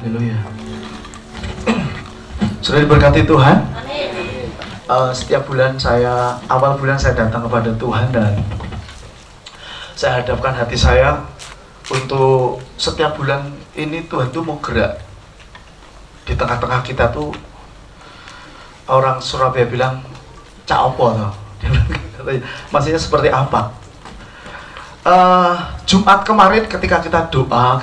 Haleluya. Sudah diberkati Tuhan. Setiap bulan awal bulan saya datang kepada Tuhan dan saya hadapkan hati saya untuk setiap bulan ini Tuhan tuh mau gerak di tengah-tengah kita tuh. Orang Surabaya bilang cak opo toh. Maksudnya seperti apa? Jumat kemarin ketika kita doa,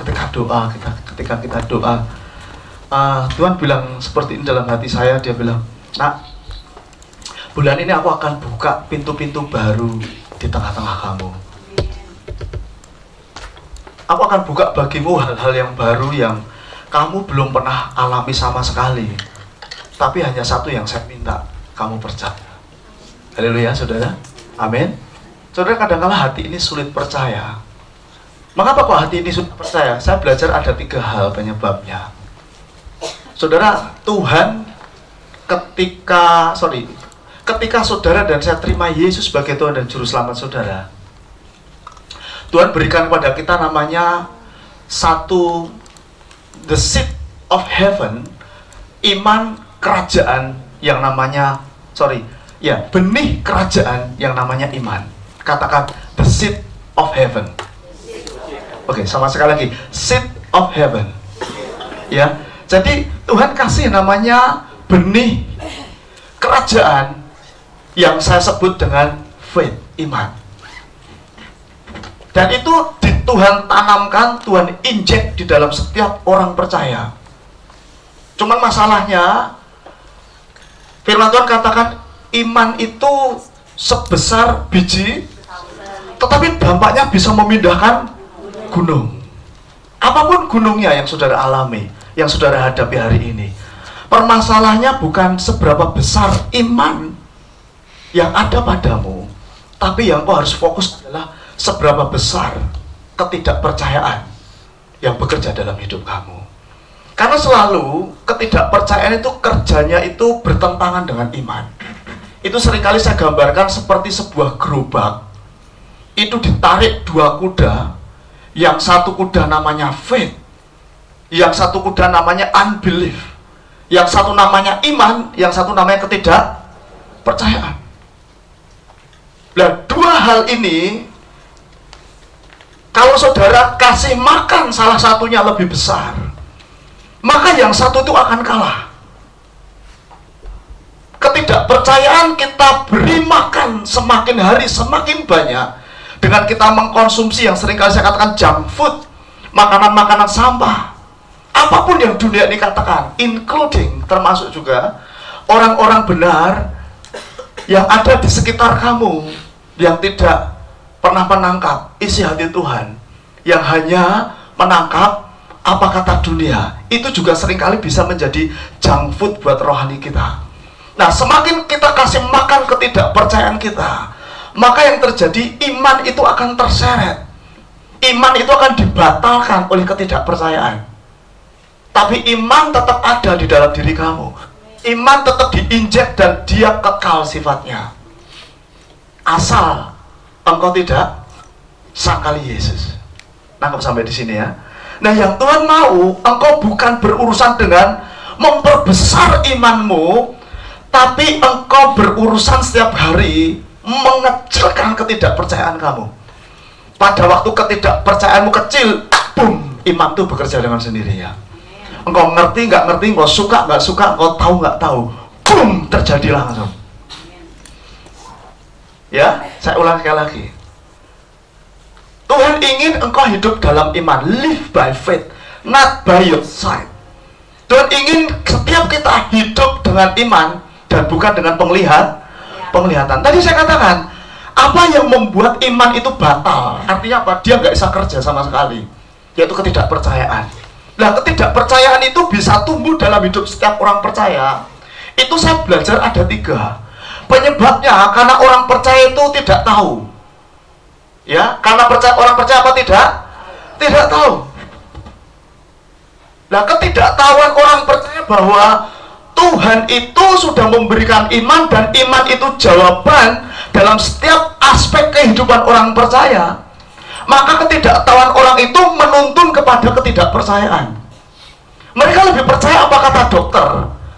Tuhan bilang seperti ini dalam hati saya. Dia bilang, nak, bulan ini aku akan buka pintu-pintu baru di tengah-tengah kamu. Aku akan buka bagimu hal-hal yang baru yang kamu belum pernah alami sama sekali. Tapi hanya satu yang saya minta, kamu percaya. Haleluya, saudara. Amin. Saudara, kadang-kala hati ini sulit percaya. Mengapa kok hati ini sulit percaya? Saya belajar ada 3 hal penyebabnya. Saudara, Tuhan ketika saudara dan saya terima Yesus sebagai Tuhan dan Juru Selamat saudara, Tuhan berikan kepada kita namanya the seed of heaven, iman kerajaan yang namanya, benih kerajaan yang namanya iman. Katakan, the seed of heaven. Oke, sama sekali lagi, seed of heaven. Ya, jadi Tuhan kasih namanya benih kerajaan yang saya sebut dengan faith, iman. Dan itu Tuhan tanamkan, Tuhan injek di dalam setiap orang percaya. Cuman masalahnya, firman Tuhan katakan iman itu sebesar biji, tetapi dampaknya bisa memindahkan gunung. Apapun gunungnya yang saudara alami, yang saudara hadapi hari ini, permasalahannya bukan seberapa besar iman yang ada padamu, tapi yang kau harus fokus adalah seberapa besar ketidakpercayaan yang bekerja dalam hidup kamu. Karena selalu ketidakpercayaan itu kerjanya itu bertentangan dengan iman. Itu seringkali saya gambarkan seperti sebuah gerobak. Itu ditarik 2 kuda, yang satu kuda namanya faith, yang satu kuda namanya unbelief, yang satu namanya iman, yang satu namanya ketidakpercayaan. Nah, 2 hal ini, kalau saudara kasih makan salah satunya lebih besar, maka yang satu itu akan kalah. Ketidakpercayaan kita beri makan semakin hari semakin banyak dengan kita mengkonsumsi yang seringkali saya katakan junk food, makanan-makanan sampah, apapun yang dunia ini katakan, including termasuk juga orang-orang benar yang ada di sekitar kamu yang tidak pernah menangkap isi hati Tuhan, yang hanya menangkap apa kata dunia. Itu juga seringkali bisa menjadi junk food buat rohani kita. Nah, semakin kita kasih makan ketidakpercayaan kita, maka yang terjadi, iman itu akan terseret. Iman itu akan dibatalkan oleh ketidakpercayaan. Tapi iman tetap ada di dalam diri kamu. Iman tetap diinjek dan dia kekal sifatnya. Asal engkau tidak sangkali Yesus. Nangkep sampai di sini ya. Nah, yang Tuhan mau, engkau bukan berurusan dengan memperbesar imanmu, tapi engkau berurusan setiap hari mengecilkan ketidakpercayaan kamu. Pada waktu ketidakpercayaanmu kecil, boom, iman itu bekerja dengan sendirinya. Engkau ngerti nggak ngerti, engkau suka nggak suka, engkau tahu nggak tahu, boom, terjadi langsung. Ya, saya ulang sekali lagi. Tuhan ingin engkau hidup dalam iman, live by faith, not by your sight. Tuhan ingin setiap kita hidup dengan iman dan bukan dengan penglihatan. Tadi saya katakan, apa yang membuat iman itu batal? Artinya apa? Dia nggak bisa kerja sama sekali, yaitu ketidakpercayaan. Nah, ketidakpercayaan itu bisa tumbuh dalam hidup setiap orang percaya. Itu saya belajar ada 3 penyebabnya. Karena orang percaya itu tidak tahu. Ya, karena orang percaya apa tidak? Tidak tahu. Nah, ketidaktahuan orang percaya bahwa Tuhan itu sudah memberikan iman, dan iman itu jawaban dalam setiap aspek kehidupan orang percaya. Maka ketidaktahuan orang itu menuntun kepada ketidakpercayaan, Mereka lebih percaya apa kata dokter,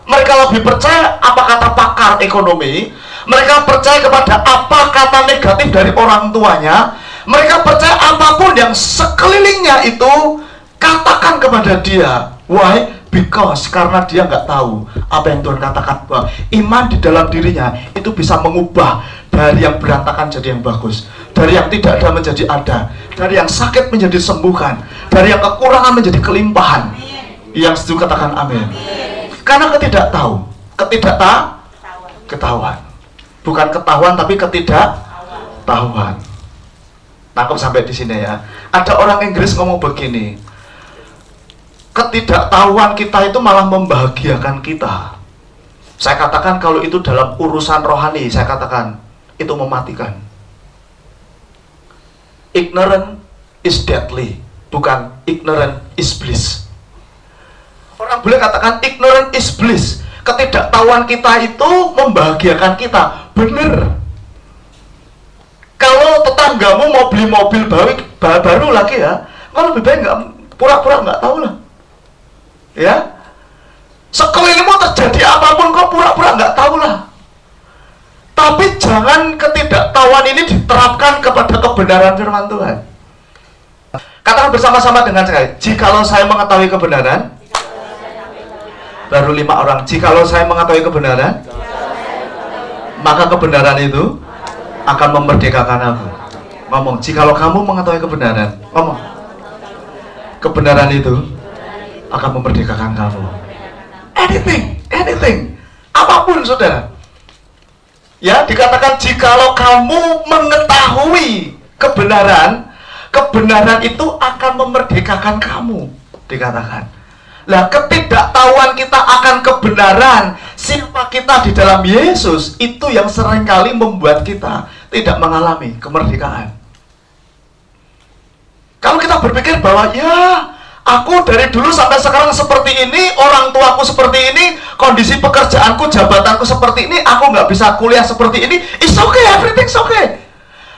mereka lebih percaya apa kata pakar ekonomi, mereka percaya kepada apa kata negatif dari orang tuanya, mereka percaya apapun yang sekelilingnya itu katakan kepada dia. Why? Because karena dia nggak tahu apa yang Tuhan katakan, bahwa iman di dalam dirinya itu bisa mengubah dari yang berantakan jadi yang bagus, dari yang tidak ada menjadi ada, dari yang sakit menjadi sembuhkan, dari yang kekurangan menjadi kelimpahan. Yang setuju katakan amin. Karena ketahuan, bukan ketahuan tapi ketidaktahuan. Tangkap sampai di sini ya. Ada orang Inggris ngomong begini, ketidaktahuan kita itu malah membahagiakan kita. Saya katakan kalau itu dalam urusan rohani, saya katakan itu mematikan. Ignorant is deadly, bukan ignorant is bliss. Orang boleh katakan ignorant is bliss. Ketidaktahuan kita itu membahagiakan kita. Bener. Kalau tetanggamu mau beli mobil baru lagi ya, kalau lebih baik nggak pura-pura nggak tahu lah. Ya, sekelilingmu terjadi apapun kau pura-pura nggak tahu lah. Tapi jangan ketidaktahuan ini diterapkan kepada kebenaran firman Tuhan. Katakan bersama-sama dengan saya, jikalau saya mengetahui kebenaran, baru 5 orang, jikalau saya mengetahui kebenaran, maka kebenaran itu akan memerdekakan aku. Ngomong, jikalau kamu mengetahui kebenaran, ngomong, kebenaran itu akan memerdekakan kamu. Anything, apapun saudara. Ya, dikatakan jikalau kamu mengetahui kebenaran, kebenaran itu akan memerdekakan kamu, dikatakan. Lah, ketidaktahuan kita akan kebenaran, siapa kita di dalam Yesus, itu yang seringkali membuat kita tidak mengalami kemerdekaan. Kalau kita berpikir bahwa ya, aku dari dulu sampai sekarang seperti ini, orang tuaku seperti ini, kondisi pekerjaanku, jabatanku seperti ini, aku nggak bisa kuliah seperti ini, it's okay, everything's okay.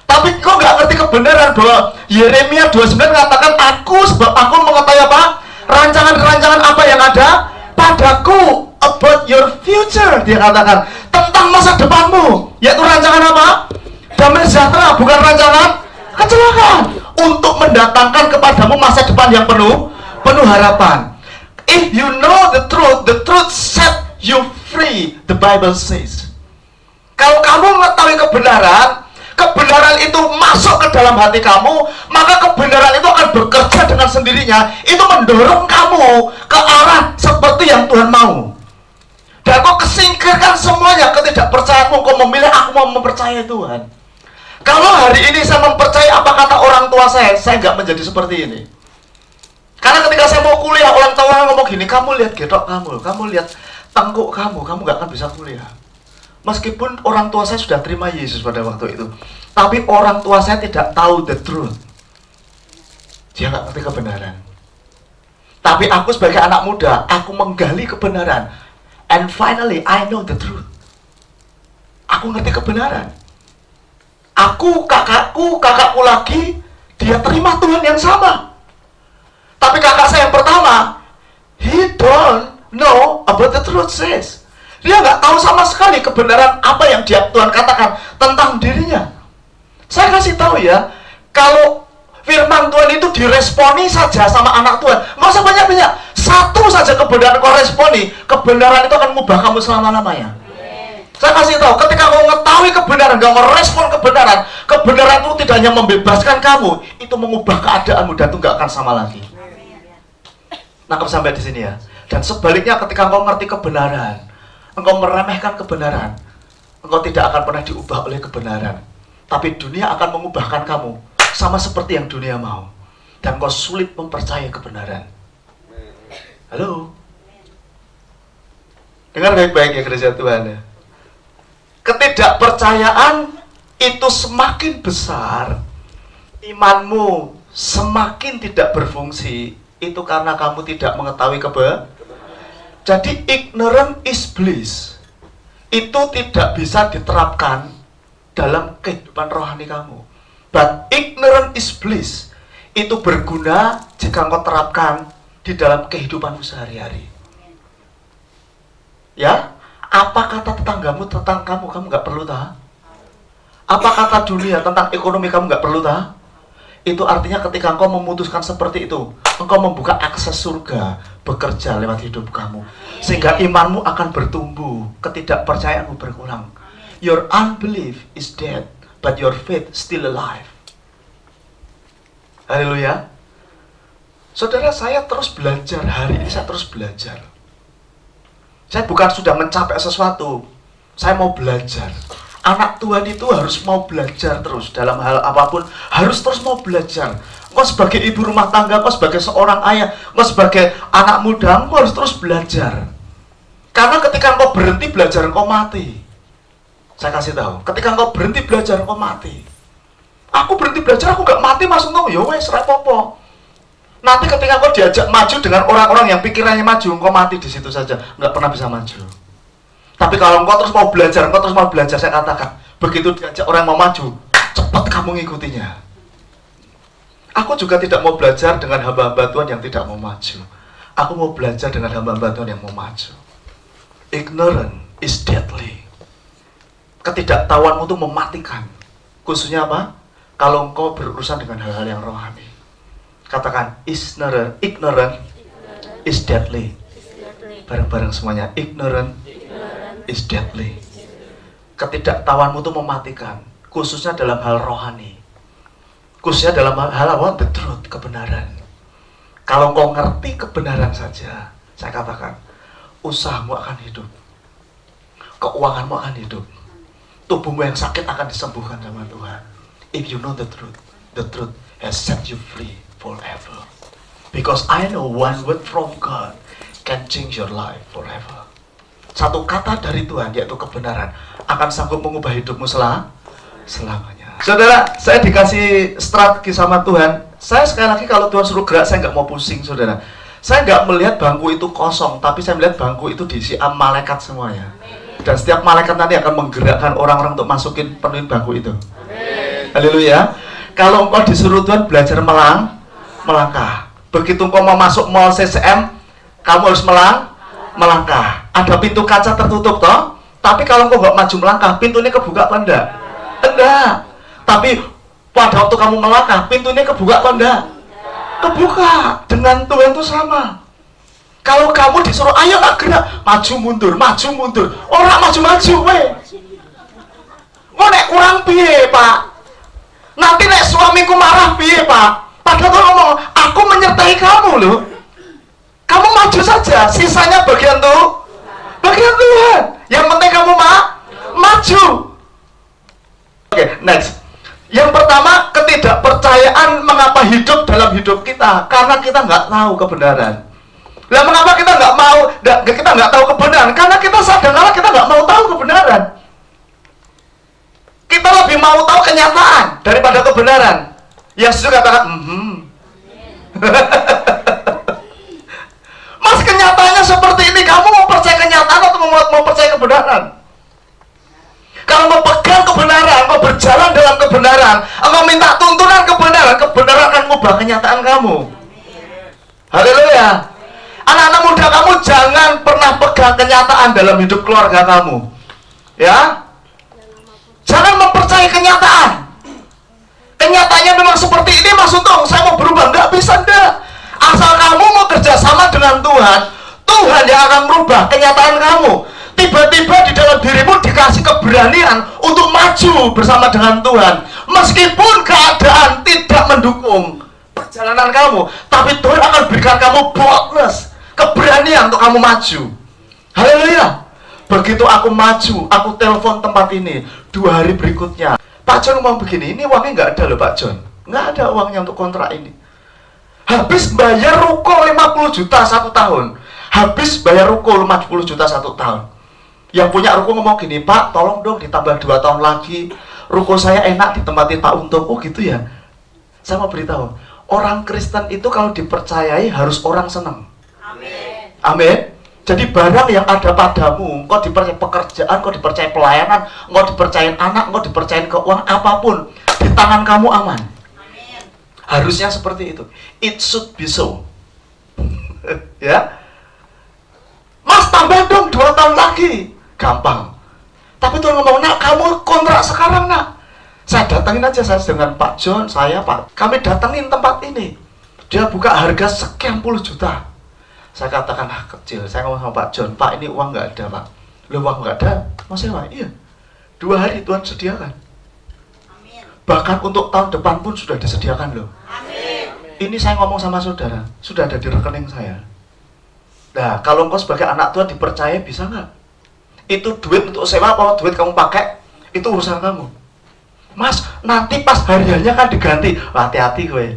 Tapi kok nggak ngerti kebenaran bahwa Yeremia 29 mengatakan, sebab aku mengetahui apa? Rancangan-rancangan apa yang ada padaku, about your future, dia katakan, tentang masa depanmu, yaitu rancangan apa? Damai sejahtera, bukan rancangan kecelakaan, untuk mendatangkan kepadamu masa depan yang penuh harapan. If you know the truth set you free, the Bible says. Kalau kamu mengetahui kebenaran itu masuk ke dalam hati kamu, maka kebenaran itu akan bekerja dengan sendirinya, itu mendorong kamu ke arah seperti yang Tuhan mau. Dan kau kesingkirkan semuanya ketidakpercayaanmu, kau memilih aku mau mempercayai Tuhan. Kalau hari ini saya mempercayai apa kata orang tua saya nggak menjadi seperti ini. Karena ketika saya mau kuliah, orang tua ngomong gini, kamu lihat gedok kamu lihat tengkuk kamu nggak akan bisa kuliah. Meskipun orang tua saya sudah terima Yesus pada waktu itu, tapi orang tua saya tidak tahu the truth. Dia nggak ngerti kebenaran. Tapi aku sebagai anak muda, aku menggali kebenaran. And finally, I know the truth. Aku ngerti kebenaran. Kakakku lagi, dia terima Tuhan yang sama. Tapi kakak saya yang pertama, he don't know about the truth says. Dia nggak tahu sama sekali kebenaran apa yang Tuhan katakan tentang dirinya. Saya kasih tahu ya, kalau firman Tuhan itu diresponi saja sama anak Tuhan, nggak usah banyak-banyak. Satu saja kebenaran kau responi, kebenaran itu akan mengubah kamu selama-lamanya. Saya kasih tahu, ketika kau mengetahui kebenaran, kau merespon kebenaran itu tidak hanya membebaskan kamu, itu mengubah keadaanmu dan itu nggak akan sama lagi. Nangkep sampai di sini ya. Dan sebaliknya, ketika engkau mengerti kebenaran, engkau meremehkan kebenaran, engkau tidak akan pernah diubah oleh kebenaran. Tapi dunia akan mengubahkan kamu sama seperti yang dunia mau. Dan engkau sulit mempercayai kebenaran. Halo? Dengar baik-baik ya gereja Tuhan ya. Ketidakpercayaan itu semakin besar, imanmu semakin tidak berfungsi, itu karena kamu tidak mengetahui kebenaran. Jadi ignorant is bliss itu tidak bisa diterapkan dalam kehidupan rohani kamu. But ignorant is bliss itu berguna jika engkau terapkan di dalam kehidupanmu sehari-hari? Ya, apa kata tetanggamu tentang kamu nggak perlu tahu? Apa kata dunia tentang ekonomi kamu nggak perlu tahu? Itu artinya ketika engkau memutuskan seperti itu, engkau membuka akses surga bekerja lewat hidup kamu, sehingga imanmu akan bertumbuh, ketidakpercayaanmu berkurang. Your unbelief is dead, but your faith still alive. Haleluya. Saudara, saya terus belajar, hari ini saya terus belajar. Saya bukan sudah mencapai sesuatu, saya mau belajar. Anak Tuhan itu harus mau belajar terus, dalam hal apapun harus terus mau belajar. Engkau sebagai ibu rumah tangga, engkau sebagai seorang ayah, engkau sebagai anak muda, engkau harus terus belajar. Karena ketika engkau berhenti belajar, engkau mati. Saya kasih tahu, ketika engkau berhenti belajar, engkau mati. Aku berhenti belajar, aku gak mati, masuk engkau, ya wes, rapopo. Nanti ketika engkau diajak maju dengan orang-orang yang pikirannya maju, engkau mati di situ saja, nggak pernah bisa maju. Tapi kalau engkau terus mau belajar, saya katakan, begitu diajak orang mau maju, cepat kamu ngikutinya. Aku juga tidak mau belajar dengan hamba-hamba Tuhan yang tidak mau maju. Aku mau belajar dengan hamba-hamba Tuhan yang mau maju. Ignorant is deadly. Ketidaktahuanmu itu mematikan. Khususnya apa? Kalau engkau berurusan dengan hal-hal yang rohani. Katakan, ignorant is deadly. Bareng-bareng semuanya, ignorant is deadly. Ketidaktahuanmu itu mematikan, khususnya dalam hal rohani. Khususnya dalam hal apa? The truth, kebenaran. Kalau engkau ngerti kebenaran saja, saya katakan, usahamu akan hidup. Keuanganmu akan hidup. Tubuhmu yang sakit akan disembuhkan sama Tuhan. If you know the truth has set you free forever. Because I know one word from God can change your life forever. Satu kata dari Tuhan, yaitu kebenaran, akan sanggup mengubah hidupmu selamanya. Saudara, saya dikasih strategi sama Tuhan. Saya sekali lagi kalau Tuhan suruh gerak, saya nggak mau pusing, saudara. Saya nggak melihat bangku itu kosong, tapi saya melihat bangku itu diisi malaikat semuanya. Dan setiap malaikat nanti akan menggerakkan orang-orang untuk masukin penuhin bangku itu. Haleluya. Kalau engkau disuruh Tuhan belajar melangkah. Begitu engkau mau masuk mall CCM, kamu harus melangkah. Ada pintu kaca tertutup toh, tapi kalau engkau nggak maju melangkah, pintunya kebuka apa enggak? Enggak. Tapi pada waktu kamu melangkah, pintunya kebuka apa enggak? Kebuka. Dengan Tuhan itu sama. Kalau kamu disuruh ayo nak gerak, maju mundur, orang maju weh. Kok nek kurang piye, Pak? Nanti nek suamiku marah piye, Pak? Padahal kau ngomong, aku menyertai kamu loh. Kamu maju saja, sisanya bagian Tuhan. Yang penting kamu maju. Oke, next. Yang pertama, ketidakpercayaan mengapa hidup dalam hidup kita, karena kita nggak tahu kebenaran. Lah mengapa kita nggak tahu kebenaran? Karena kita sadar kalau kita nggak mau tahu kebenaran. Kita lebih mau tahu kenyataan daripada kebenaran. Yang setuju katakan, Mas, kenyataannya seperti ini. Kamu mau percaya kenyataan atau mau percaya kebenaran? Kalau mau pegang kebenaran, mau berjalan dalam kebenaran, engkau minta tuntunan kebenaran akan mengubah kenyataan kamu. Haleluya. Anak-anak muda, kamu jangan pernah pegang kenyataan dalam hidup keluarga kamu. Ya? Jangan mempercayai kenyataan. Kenyataannya memang seperti ini, Mas Untung, saya mau berubah. Nggak bisa, enggak. Asal kamu mau kerjasama dengan Tuhan, Tuhan yang akan merubah kenyataan kamu. Tiba-tiba di dalam dirimu dikasih keberanian untuk maju bersama dengan Tuhan. Meskipun keadaan tidak mendukung perjalanan kamu, tapi Tuhan akan berikan kamu boldness, keberanian untuk kamu maju. Haleluya. Begitu aku maju, aku telepon tempat ini. 2 hari berikutnya, Pak John ngomong begini, ini uangnya nggak ada loh Pak John. Nggak ada uangnya untuk kontrak ini. Habis bayar ruko 50 juta 1 tahun. Habis bayar ruko 50 juta 1 tahun. Yang punya ruko ngomong gini, Pak tolong dong ditambah 2 tahun lagi. Ruko saya enak ditempatin Pak Untung. Oh gitu ya. Saya mau beritahu, orang Kristen itu kalau dipercayai harus orang senang. Amin. Amin. Jadi barang yang ada padamu, engkau dipercaya pekerjaan, engkau dipercaya pelayanan, engkau dipercaya anak, engkau dipercaya keuangan, apapun, di tangan kamu aman. Amin. Harusnya seperti itu. It should be so. Ya, Mas tambah dong 2 tahun lagi, gampang. Tapi Tuhan ngomong, nak kamu kontrak sekarang nak. Saya datangin aja, saya dengan Pak John, kami datangin tempat ini. Dia buka harga sekian puluh juta. Saya katakan, kecil. Saya ngomong sama Pak John, Pak ini uang nggak ada Pak. Loh, uang nggak ada? Mau sewa? Iya. 2 hari Tuhan sediakan. Amin. Bahkan untuk tahun depan pun sudah disediakan loh. Amin. Ini saya ngomong sama saudara, sudah ada di rekening saya. Nah, kalau engkau sebagai anak Tuhan dipercaya, bisa nggak? Itu duit untuk sewa apa duit kamu pakai, itu urusan kamu. Mas, nanti pas hariannya kan diganti. Hati-hati gue.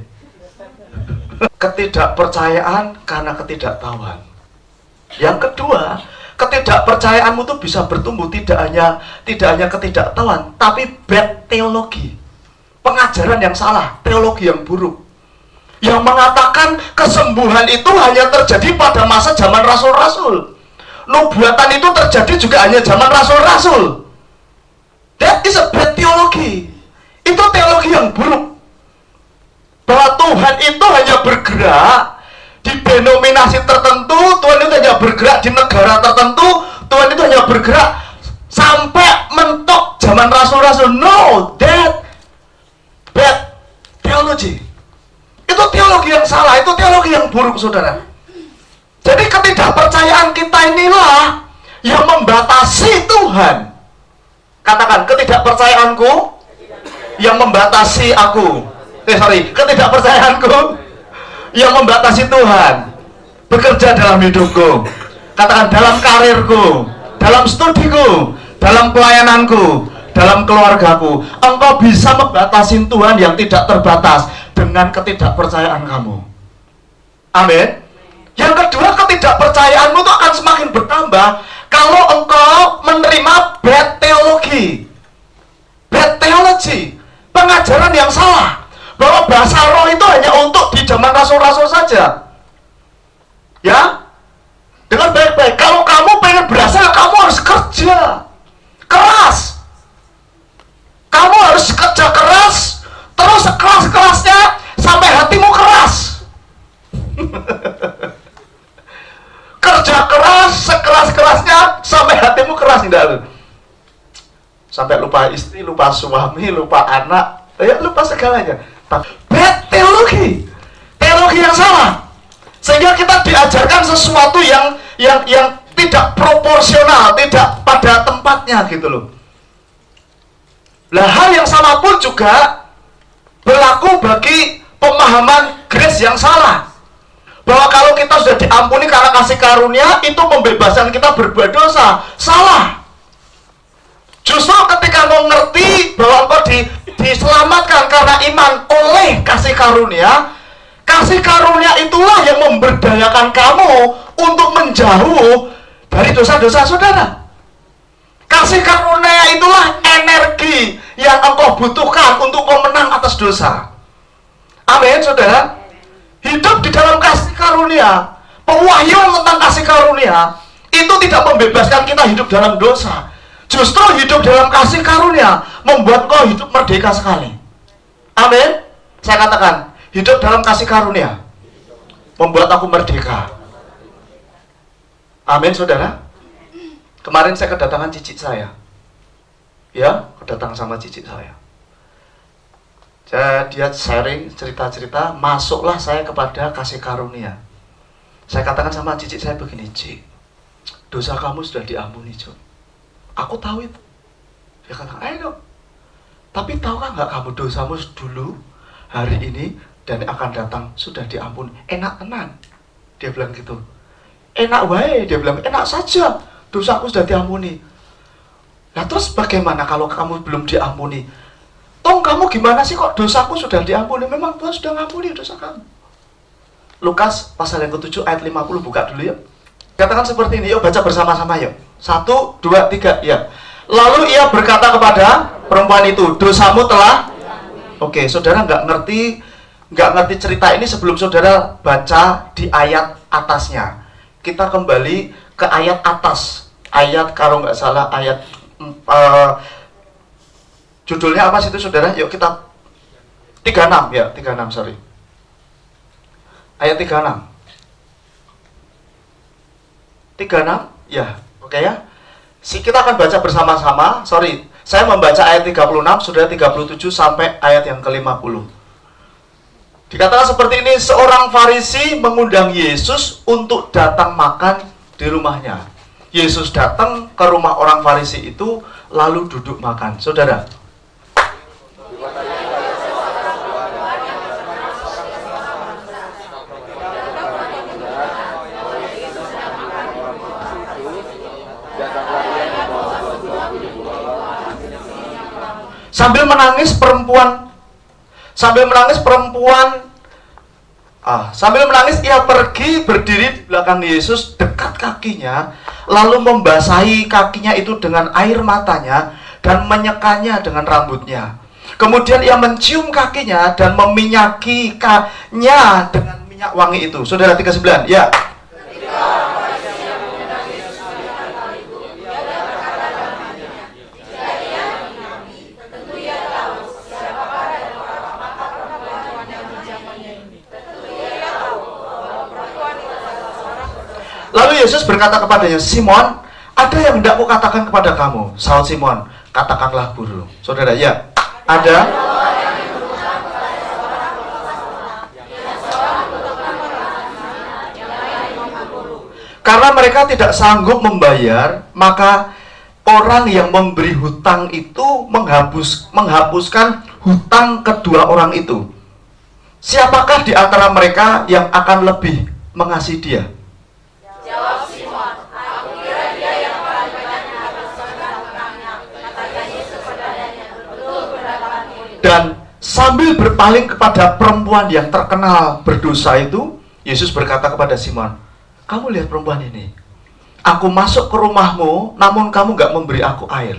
Ketidakpercayaan karena ketidaktahuan. Yang kedua, ketidakpercayaanmu tuh bisa bertumbuh tidak hanya ketidaktahuan, tapi bad teologi. Pengajaran yang salah, teologi yang buruk. Yang mengatakan kesembuhan itu hanya terjadi pada masa zaman rasul-rasul. Nubuatan itu terjadi juga hanya zaman rasul-rasul. That is a bad theology. Itu teologi yang buruk. Bahwa Tuhan itu hanya bergerak di denominasi tertentu, Tuhan itu hanya bergerak di negara tertentu, Tuhan itu hanya bergerak sampai mentok zaman rasul-rasul. No, that bad theology. Itu teologi yang salah, itu teologi yang buruk, saudara. Jadi ketidakpercayaan kita inilah yang membatasi Tuhan. Katakan, ketidakpercayaanku yang membatasi aku. Ketidakpercayaanku yang membatasi Tuhan bekerja dalam hidupku. Katakan, dalam karirku, dalam studiku, dalam pelayananku, dalam keluargaku. Engkau bisa membatasi Tuhan yang tidak terbatas dengan ketidakpercayaan kamu. Amin. Yang kedua, ketidakpercayaanmu itu akan semakin bertambah kalau engkau menerima bad theology. Bad theology, pengajaran yang salah, bahwa bahasa roh itu hanya untuk di zaman rasul-rasul saja. Ya, dengan baik-baik. Kalau kamu pengen berhasil, kamu harus kerja keras. Kamu harus kerja keras, terus sekeras-kerasnya sampai hatimu keras. Kerja keras, sekeras-kerasnya sampai hatimu keras, tidak? Sampai lupa istri, lupa suami, lupa anak, lupa segalanya. Bad teologi, teologi yang salah, sehingga kita diajarkan sesuatu yang tidak proporsional, tidak pada tempatnya gitu loh. Lah, hal yang sama pun juga berlaku bagi pemahaman grace yang salah. Bahwa kalau kita sudah diampuni karena kasih karunia, itu membebaskan kita berbuat dosa. Salah. Justru ketika engkau ngerti bahwa engkau diselamatkan karena iman oleh kasih karunia itulah yang memberdayakan kamu untuk menjauh dari dosa-dosa saudara. Kasih karunia itulah energi yang engkau butuhkan untuk kau menang atas dosa. Amin, saudara. Hidup di dalam kasih karunia, pewahyuan tentang kasih karunia itu tidak membebaskan kita hidup dalam dosa. Justru hidup dalam kasih karunia membuat kau hidup merdeka sekali. Amin. Saya katakan, hidup dalam kasih karunia membuat aku merdeka. Amin, saudara. Kemarin saya kedatangan cicit saya. Ya, kedatangan sama cicit saya. Dia sharing cerita-cerita, masuklah saya kepada kasih karunia. Saya katakan sama cicit saya begini, Cik, dosa kamu sudah diampuni, Cik. Aku tahu itu. Dia katakan, ayo. Tapi tahukah nggak kamu dosamu dulu, hari ini, dan akan datang sudah diampuni. Enak tenan. Dia bilang gitu. Enak wae, dia bilang, enak saja. Dosaku sudah diampuni. Nah terus bagaimana kalau kamu belum diampuni? Tong kamu gimana sih kok dosaku sudah diampuni? Memang Tuhan sudah ngampuni dosa kamu. Lukas pasal yang ke-7 ayat 50, buka dulu yuk. Katakan seperti ini, yuk baca bersama-sama yuk. 1, 2, 3, ya. Lalu ia berkata kepada perempuan itu, dosamu telah. Oke, saudara nggak ngerti cerita ini sebelum saudara baca di ayat atasnya. Kita kembali ke ayat atas. Ayat kalau nggak salah ayat judulnya apa sih itu, saudara? Yuk kita 36 ya, 36 sorry. Ayat 36. 36? Ya, oke ya. Kita akan baca bersama-sama. Sorry, saya membaca ayat 36, saudara 37 sampai ayat yang ke-50. Dikatakan seperti ini, seorang Farisi mengundang Yesus untuk datang makan di rumahnya. Yesus datang ke rumah orang Farisi itu, lalu duduk makan. Saudara, sambil menangis ia pergi berdiri di belakang Yesus dekat kakinya, lalu membasahi kakinya itu dengan air matanya dan menyekanya dengan rambutnya. Kemudian ia mencium kakinya dan meminyakinya dengan minyak wangi itu. Saudara 39, ya. Lalu Yesus berkata kepadanya, Simon, ada yang hendak kukatakan kepada kamu. Saud Simon, katakanlah guru. Saudara, ya, ada. Karena mereka tidak sanggup membayar, maka orang yang memberi hutang itu menghapuskan hutang kedua orang itu. Siapakah di antara mereka yang akan lebih mengasihi dia? Jawab Simon, aku kira dia yang paling banyak menghapuskan hutangnya. Kata Yesus kepadanya, betul pendapatmu itu. Dan sambil berpaling kepada perempuan yang terkenal berdosa itu, Yesus berkata kepada Simon, kamu lihat perempuan ini. Aku masuk ke rumahmu, namun kamu gak memberi aku air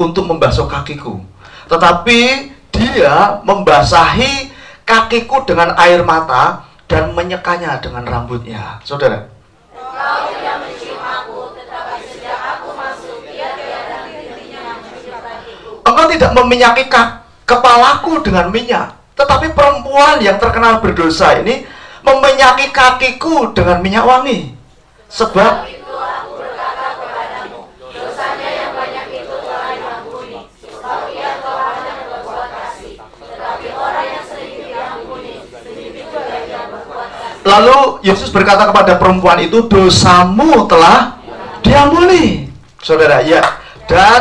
untuk membasuh kakiku. Tetapi dia membasahi kakiku dengan air mata dan menyekanya dengan rambutnya. Saudara, Kau tidak mencium aku, tetapi sejak aku masuk, dia tiada henti-hentinya mencium kakiku. engkau tidak meminyaki kepalaku dengan minyak, tetapi perempuan yang terkenal berdosa ini meminyaki kakiku dengan minyak wangi. Sebab Itu aku berkata kepadamu, dosanya yang banyak itu telah diampuni, sebab ia telah banyak berbuat kasih. Tetapi orang yang sedikit diampuni, sedikit juga ia berbuat kasih. lalu Yesus berkata kepada perempuan itu, dosamu telah diampuni. Saudara, ya. Dan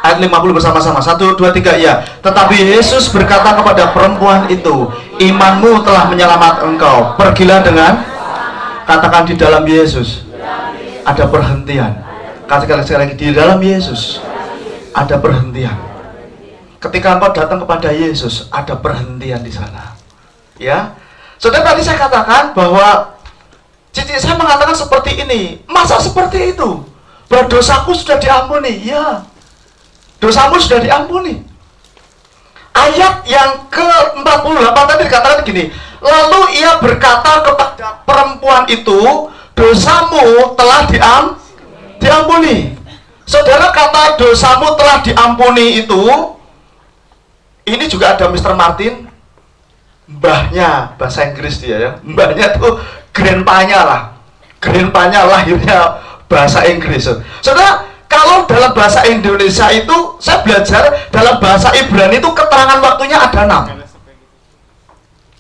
ayat 50 bersama-sama. 1, 2, 3, ya. Tetapi Yesus berkata kepada perempuan itu, imanmu telah menyelamatkan engkau. Pergilah dengan, katakan di dalam Yesus ada perhentian. Katakan sekali lagi, di dalam Yesus ada perhentian. Ketika engkau datang kepada Yesus, ada perhentian di sana. Ya. Saudara, tadi saya katakan bahwa cici saya mengatakan seperti ini. Masa seperti itu? Bahwa dosaku sudah diampuni. Ya. Dosamu sudah diampuni. Ayat yang ke-48 tadi dikatakan gini, lalu ia berkata kepada perempuan itu, dosamu telah diampuni. Saudara, kata dosamu telah diampuni itu, ini juga ada Mr. Martin, mbahnya bahasa Inggris dia ya, mbahnya tuh grandpa-nya lahirnya bahasa Inggris. Saudara, kalau dalam bahasa Indonesia itu, saya belajar dalam bahasa Ibrani itu keterangan waktunya ada 6.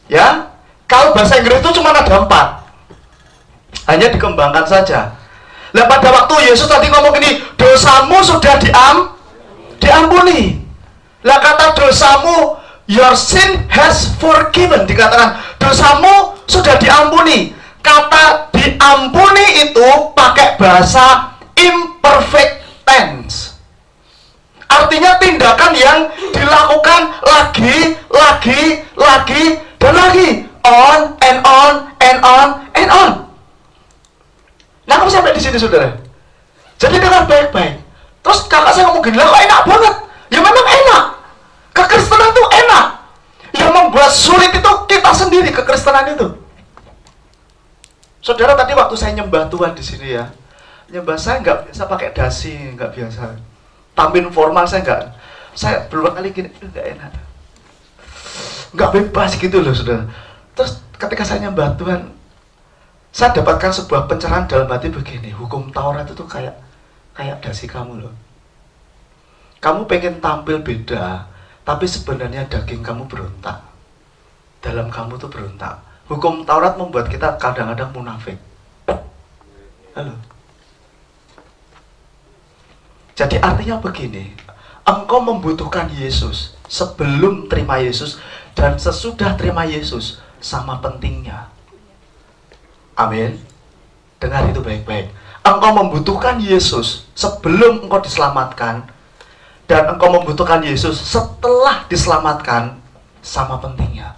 Ya, kalau bahasa Inggris itu cuma ada 4. Hanya dikembangkan saja. Nah, pada waktu Yesus tadi ngomong gini, dosamu sudah diampuni. Lah, kata dosamu, your sin has forgiven, dikatakan dosamu sudah diampuni. Kata diampuni itu pakai bahasa imperfect tense. Artinya tindakan yang dilakukan lagi, dan lagi. On and on and on and on. Nah, kamu sampai di sini, saudara. Jadi dengan baik-baik. Terus kakak saya ngomong gini, lah kok enak banget. Ya memang enak. Kekristenan itu enak. Yang membuat sulit itu kita sendiri, kekristenan itu. Saudara, tadi waktu saya nyembah Tuhan di sini ya, nyembah saya nggak biasa pakai dasi, nggak biasa tampil formal, saya nggak. Saya beberapa kali gini, nggak enak. nggak bebas gitu loh saudara. Terus ketika saya nyembah Tuhan, saya dapatkan sebuah pencerahan dalam hati begini, hukum Taurat itu kayak dasi kamu loh. Kamu pengen tampil beda, tapi sebenarnya daging kamu berontak. Dalam kamu tuh berontak. Hukum Taurat membuat kita kadang-kadang munafik. Halo. Jadi artinya begini, engkau membutuhkan Yesus sebelum terima Yesus dan sesudah terima Yesus sama pentingnya. Amin. Dengar itu baik-baik. Engkau membutuhkan Yesus sebelum engkau diselamatkan, dan engkau membutuhkan Yesus setelah diselamatkan sama pentingnya.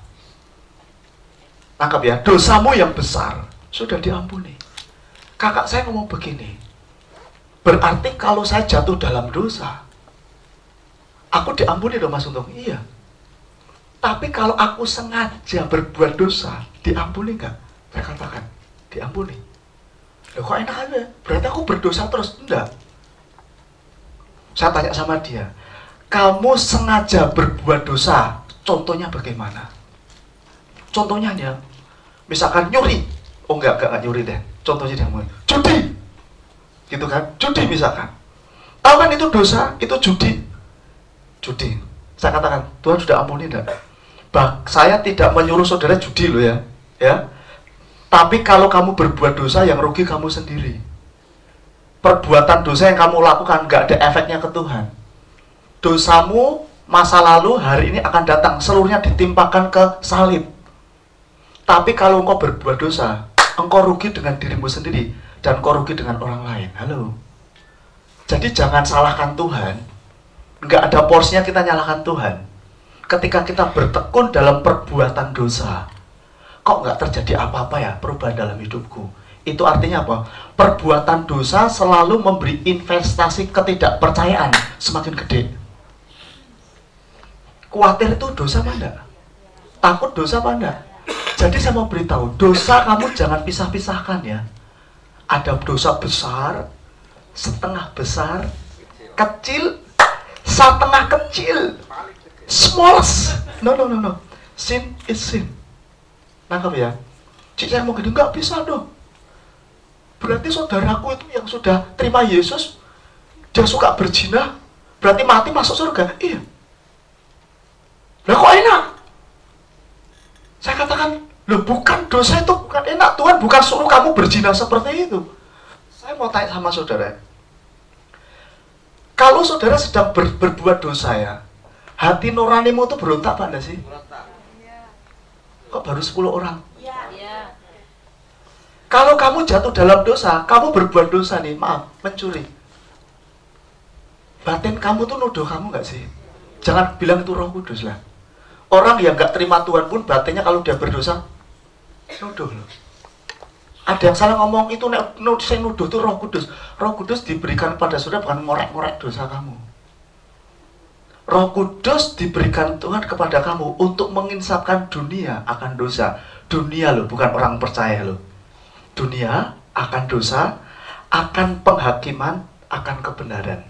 Tangkap ya, dosamu yang besar sudah diampuni. Kakak saya ngomong begini, berarti kalau saya jatuh dalam dosa, aku diampuni dong Mas Untung? Iya. Tapi kalau aku sengaja berbuat dosa, diampuni nggak? Saya katakan, diampuni. Loh kok enak aja? Berarti aku berdosa terus? Enggak. Saya tanya sama dia, kamu sengaja berbuat dosa, contohnya bagaimana? Contohnya ya, misalkan nyuri. Oh enggak nyuri deh. Contohnya dia mau judi. Gitu kan? Judi misalkan. Tahu kan itu dosa, itu judi. Judi. Saya katakan, Tuhan sudah ampuni enggak? Saya tidak menyuruh saudara judi loh ya. Ya. Tapi kalau kamu berbuat dosa, yang rugi kamu sendiri. Perbuatan dosa yang kamu lakukan nggak ada efeknya ke Tuhan. Dosamu masa lalu hari ini akan datang, seluruhnya ditimpakan ke salib. Tapi kalau engkau berbuat dosa, engkau rugi dengan dirimu sendiri dan engkau rugi dengan orang lain. Halo. Jadi jangan salahkan Tuhan. Nggak ada porsinya kita nyalahkan Tuhan. Ketika kita bertekun dalam perbuatan dosa, kok nggak terjadi apa-apa ya perubahan dalam hidupku? Itu artinya apa? Perbuatan dosa selalu memberi investasi ketidakpercayaan semakin gede. Khawatir itu dosa apa enggak? Takut dosa apa enggak? Jadi saya mau beritahu, dosa kamu jangan pisah-pisahkan ya. Ada dosa besar, setengah besar, kecil, setengah kecil, smallest. No. Sin is sin. Nangkep ya? Cik saya mau gini, enggak bisa dong. Berarti saudaraku itu yang sudah terima Yesus, dia suka berzina, berarti mati masuk surga? Iya. Lah kok enak? Saya katakan, loh bukan, dosa itu bukan enak. Tuhan bukan suruh kamu berzina seperti itu. Saya mau tanya sama saudara, kalau saudara sedang berbuat dosa ya, hati nuranimu itu berontak apa enggak sih? Kok baru 10 orang? Kalau kamu jatuh dalam dosa, kamu berbuat dosa nih, maaf, mencuri. Batin kamu tuh nuduh kamu nggak sih? Jangan bilang itu Roh Kudus lah. Orang yang nggak terima Tuhan pun batinnya kalau dia berdosa, nuduh loh. Ada yang salah ngomong itu, saya nuduh itu Roh Kudus. Roh Kudus diberikan pada saudara bukan ngorek-ngorek dosa kamu. Roh Kudus diberikan Tuhan kepada kamu untuk menginsafkan dunia akan dosa. Dunia loh, bukan orang percaya loh. Dunia akan dosa, akan penghakiman, akan kebenaran.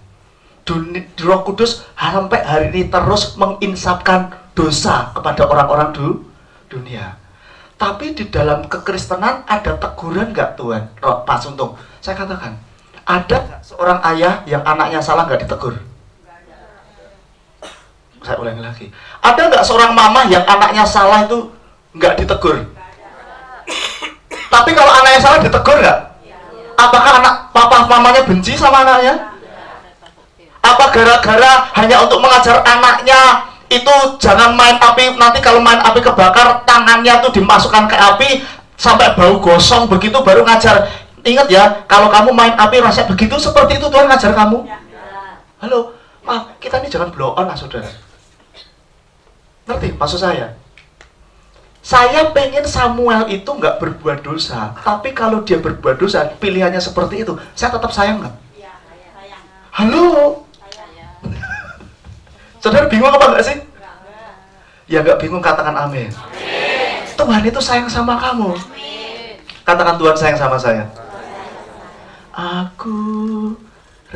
Roh Kudus sampai hari ini terus menginsafkan dosa kepada orang-orang dunia. Tapi di dalam kekristenan ada teguran nggak Tuhan? Pak Untung, saya katakan, ada nggak seorang ayah yang anaknya salah nggak ditegur? Saya ulangi lagi. Ada nggak seorang mama yang anaknya salah itu nggak ditegur? Tapi kalau anaknya salah ditegur nggak? Apakah anak papa mamanya benci sama anaknya? Apa gara-gara hanya untuk mengajar anaknya itu jangan main api, nanti kalau main api kebakar tangannya tuh dimasukkan ke api sampai bau gosong begitu baru ngajar? Ingat ya, kalau kamu main api rasa begitu, seperti itu Tuhan ngajar kamu. Halo, maaf, kita ini jangan blow on lah saudara. Ngerti maksud saya? Saya pengen Samuel itu nggak berbuat dosa, tapi kalau dia berbuat dosa, pilihannya seperti itu, saya tetap sayang nggak? Halo? Saudara bingung apa nggak sih? Ya nggak bingung, katakan amin. Tuhan itu sayang sama kamu. Katakan Tuhan sayang sama saya. Aku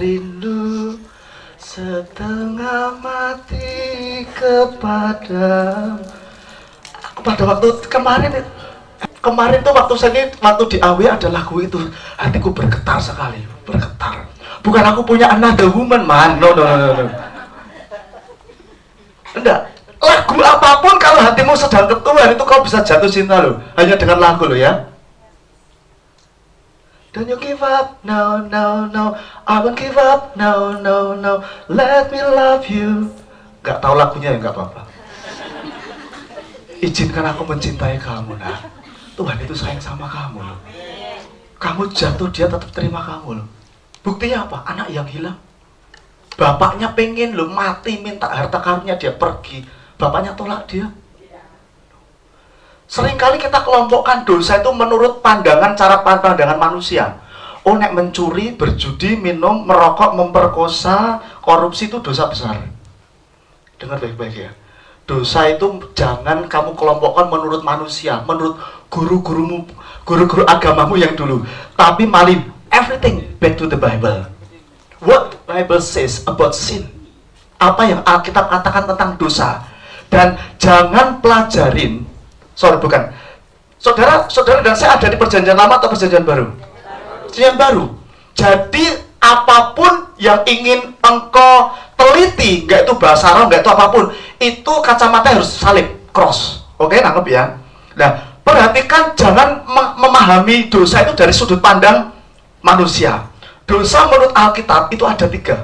rindu setengah mati kepadamu. pada waktu kemarin tuh waktu di AW ada lagu itu, hatiku bergetar sekali, bergetar. Bukan aku punya another woman, man. No. Enggak. Lagu apapun kalau hatimu sedang ke Tuhan itu kau bisa jatuh cinta loh. Hanya dengan lagu loh ya. Don't you give up, no. I won't give up, no. Let me love you. Gak tahu lagunya ya, gak apa-apa. Izinkan aku mencintai kamu, nah. Tuhan itu sayang sama kamu loh. Kamu jatuh, dia tetap terima kamu loh. Buktinya apa? Anak yang hilang. Bapaknya pengen loh mati, minta harta karunnya, dia pergi. Bapaknya tolak dia. Seringkali kita kelompokkan dosa itu menurut cara pandangan manusia. Oh, nek mencuri, berjudi, minum, merokok, memperkosa, korupsi itu dosa besar. Dengar baik-baik ya. Dosa itu jangan kamu kelompokkan menurut manusia, menurut guru-guru agamamu yang dulu. Tapi malin, everything back to the Bible. What Bible says about sin? Apa yang Alkitab katakan tentang dosa? Dan jangan pelajarin. Saudara dan saya ada di perjanjian lama atau perjanjian baru? Perjanjian baru. Jadi apapun yang ingin engkau teliti, nggak itu bahasa Arab, nggak itu apapun, itu kacamata harus salib, cross. Oke, nangkep ya? Nah, perhatikan jangan memahami dosa itu dari sudut pandang manusia. Dosa menurut Alkitab itu ada 3.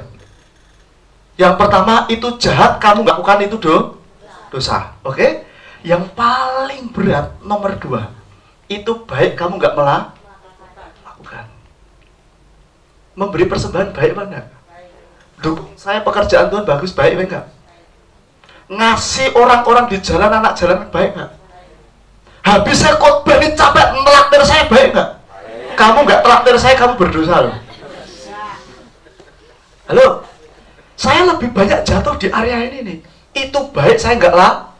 Yang pertama itu jahat, kamu nggak lakukan itu dosa. Oke? Yang paling berat nomor 2 itu baik, kamu nggak melakukan. Memberi persembahan baik apa enggak? Dukung saya pekerjaan Tuhan bagus, baik enggak? Ngasih orang-orang di jalan, anak jalanan, baik enggak? Habis saya khotbah ini capek, melaktir saya, baik enggak? Kamu enggak traktir saya, kamu berdosa loh. Halo? Saya lebih banyak jatuh di area ini nih. Itu baik, saya enggak lah.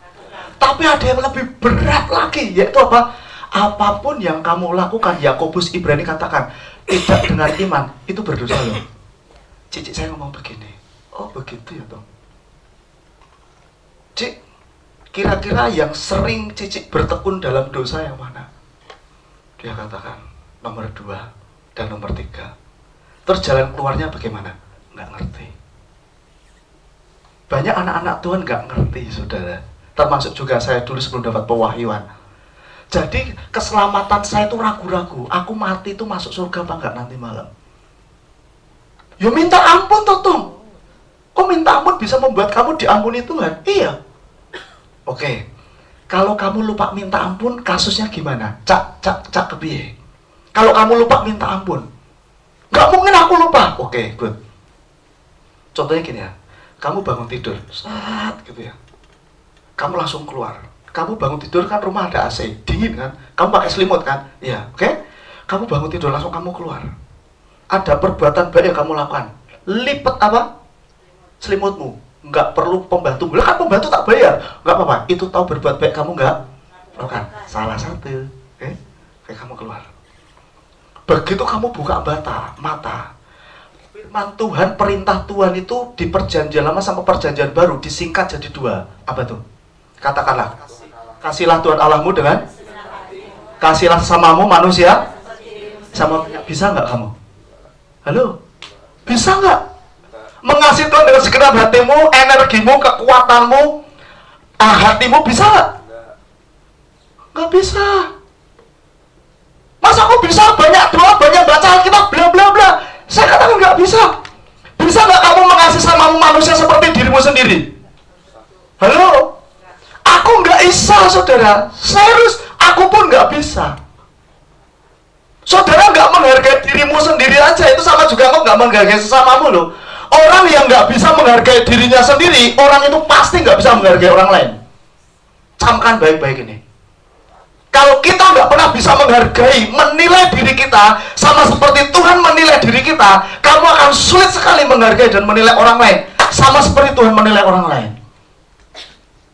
Tapi ada yang lebih berat lagi, yaitu apa? Apapun yang kamu lakukan, Yakobus Ibrani katakan, tidak dengan iman, itu berdosa loh. Cicik saya ngomong begini, oh begitu ya Tom. Cik, kira-kira yang sering Cicik bertekun dalam dosa yang mana? Dia katakan, nomor 2 dan nomor 3. Terus jalan keluarnya bagaimana? Nggak ngerti. Banyak anak-anak Tuhan nggak ngerti, saudara. Termasuk juga saya dulu sebelum dapat pewahyuan. Jadi keselamatan saya itu ragu-ragu. Aku mati itu masuk surga apa enggak nanti malam? Ya minta ampun toh Tom. Kok minta ampun bisa membuat kamu diampuni Tuhan? Iya. Oke. Kalau kamu lupa minta ampun, kasusnya gimana? Cak kepiye? Kalau kamu lupa minta ampun, nggak mungkin aku lupa. Oke, good. Contohnya gini ya. Kamu bangun tidur, saat gitu ya. Kamu langsung keluar. Kamu bangun tidur kan rumah ada AC, dingin kan? Kamu pakai selimut kan? Iya, oke? Kamu bangun tidur langsung kamu keluar. Ada perbuatan baik yang kamu lakukan. Lipat apa? Selimutmu. Nggak perlu pembantu. Lah kan pembantu tak bayar. Nggak apa-apa. Itu tahu berbuat baik kamu nggak lakukan. Salah satu. Oke? Kayak kamu keluar. Begitu kamu buka mata. Firman Tuhan, perintah Tuhan itu di perjanjian lama sama perjanjian baru disingkat jadi 2. Apa tuh? Katakanlah. Kasihlah Tuhan Allahmu dengan kasihlah sesamamu manusia sama bisa nggak kamu? Halo? Bisa nggak? Mengasihi Tuhan dengan segenap hatimu, energimu, kekuatanmu, hatimu, bisa nggak? Nggak bisa. Masa aku bisa banyak doa, banyak baca Alkitab, bla bla bla? Saya katakan nggak bisa. Bisa nggak kamu mengasihi sesamamu manusia seperti dirimu sendiri? Halo? Aku nggak bisa, saudara. Serius, aku pun nggak bisa. Saudara nggak menghargai dirimu sendiri aja, itu sama juga kok nggak menghargai sesamamu loh. Orang yang nggak bisa menghargai dirinya sendiri, orang itu pasti nggak bisa menghargai orang lain. Camkan baik-baik ini. Kalau kita nggak pernah bisa menghargai, menilai diri kita, sama seperti Tuhan menilai diri kita, kamu akan sulit sekali menghargai dan menilai orang lain, sama seperti Tuhan menilai orang lain.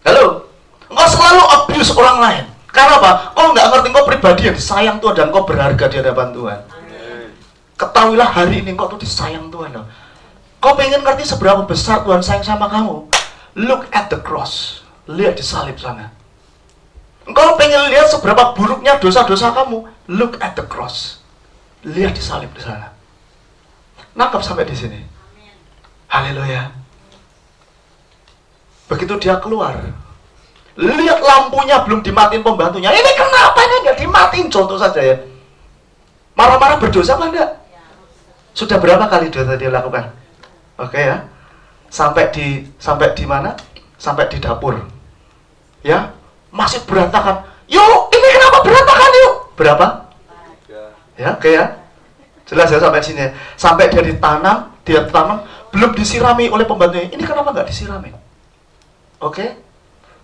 Halo? Engkau selalu abuse orang lain. Karena apa? Kau nggak ngerti kau pribadi yang disayang Tuhan dan kau berharga di hadapan Tuhan. Ketahuilah hari ini kau tuh disayang Tuhan loh. Kau pengen ngerti seberapa besar Tuhan sayang sama kamu? Look at the cross. Lihat di salib sana. Engkau pengen lihat seberapa buruknya dosa-dosa kamu? Look at the cross. Lihat di salib di sana. Nangkap sampai di sini. Haleluya. Begitu dia keluar, lihat lampunya belum dimatiin pembantunya. Ini kenapa ini nggak dimatiin? Contoh saja ya. Marah-marah berdosa apa enggak? Sudah berapa kali dosa dia lakukan? Oke ya. Sampai di mana? Sampai di dapur. Ya, masih berantakan. Yuk, ini kenapa berantakan yuk? Berapa? Ya, oke ya. Jelas ya sampai sini. Sampai dia tanam, belum disirami oleh pembantunya. Ini kenapa nggak disirami? Oke.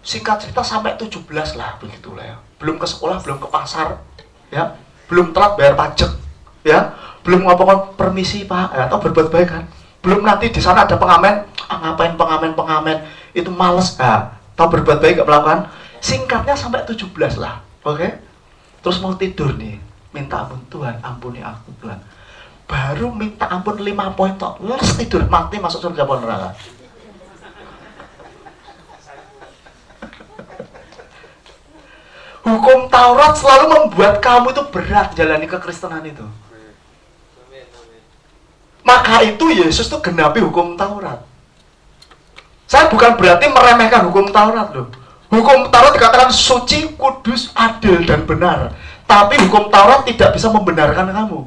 Singkat cerita sampai 17 lah begitulah ya. Belum ke sekolah, belum ke pasar, ya. Belum telat bayar pajak, ya. Belum ngomong permisi Pak, ya, atau berbuat baik kan. Belum nanti di sana ada pengamen, ngapain pengamen itu males, atau berbuat baik gak melakukan. Singkatnya sampai 17 lah. Oke. Terus mau tidur nih, minta ampun Tuhan, ampuni aku Tuhan. Baru minta ampun 5 poin tok, terus tidur, mati masuk surga apa neraka. Hukum Taurat selalu membuat kamu itu berat jalani kekristenan itu. Maka itu Yesus tuh genapi hukum Taurat. Saya bukan berarti meremehkan hukum Taurat loh. Hukum Taurat dikatakan suci, kudus, adil, dan benar. Tapi hukum Taurat tidak bisa membenarkan kamu.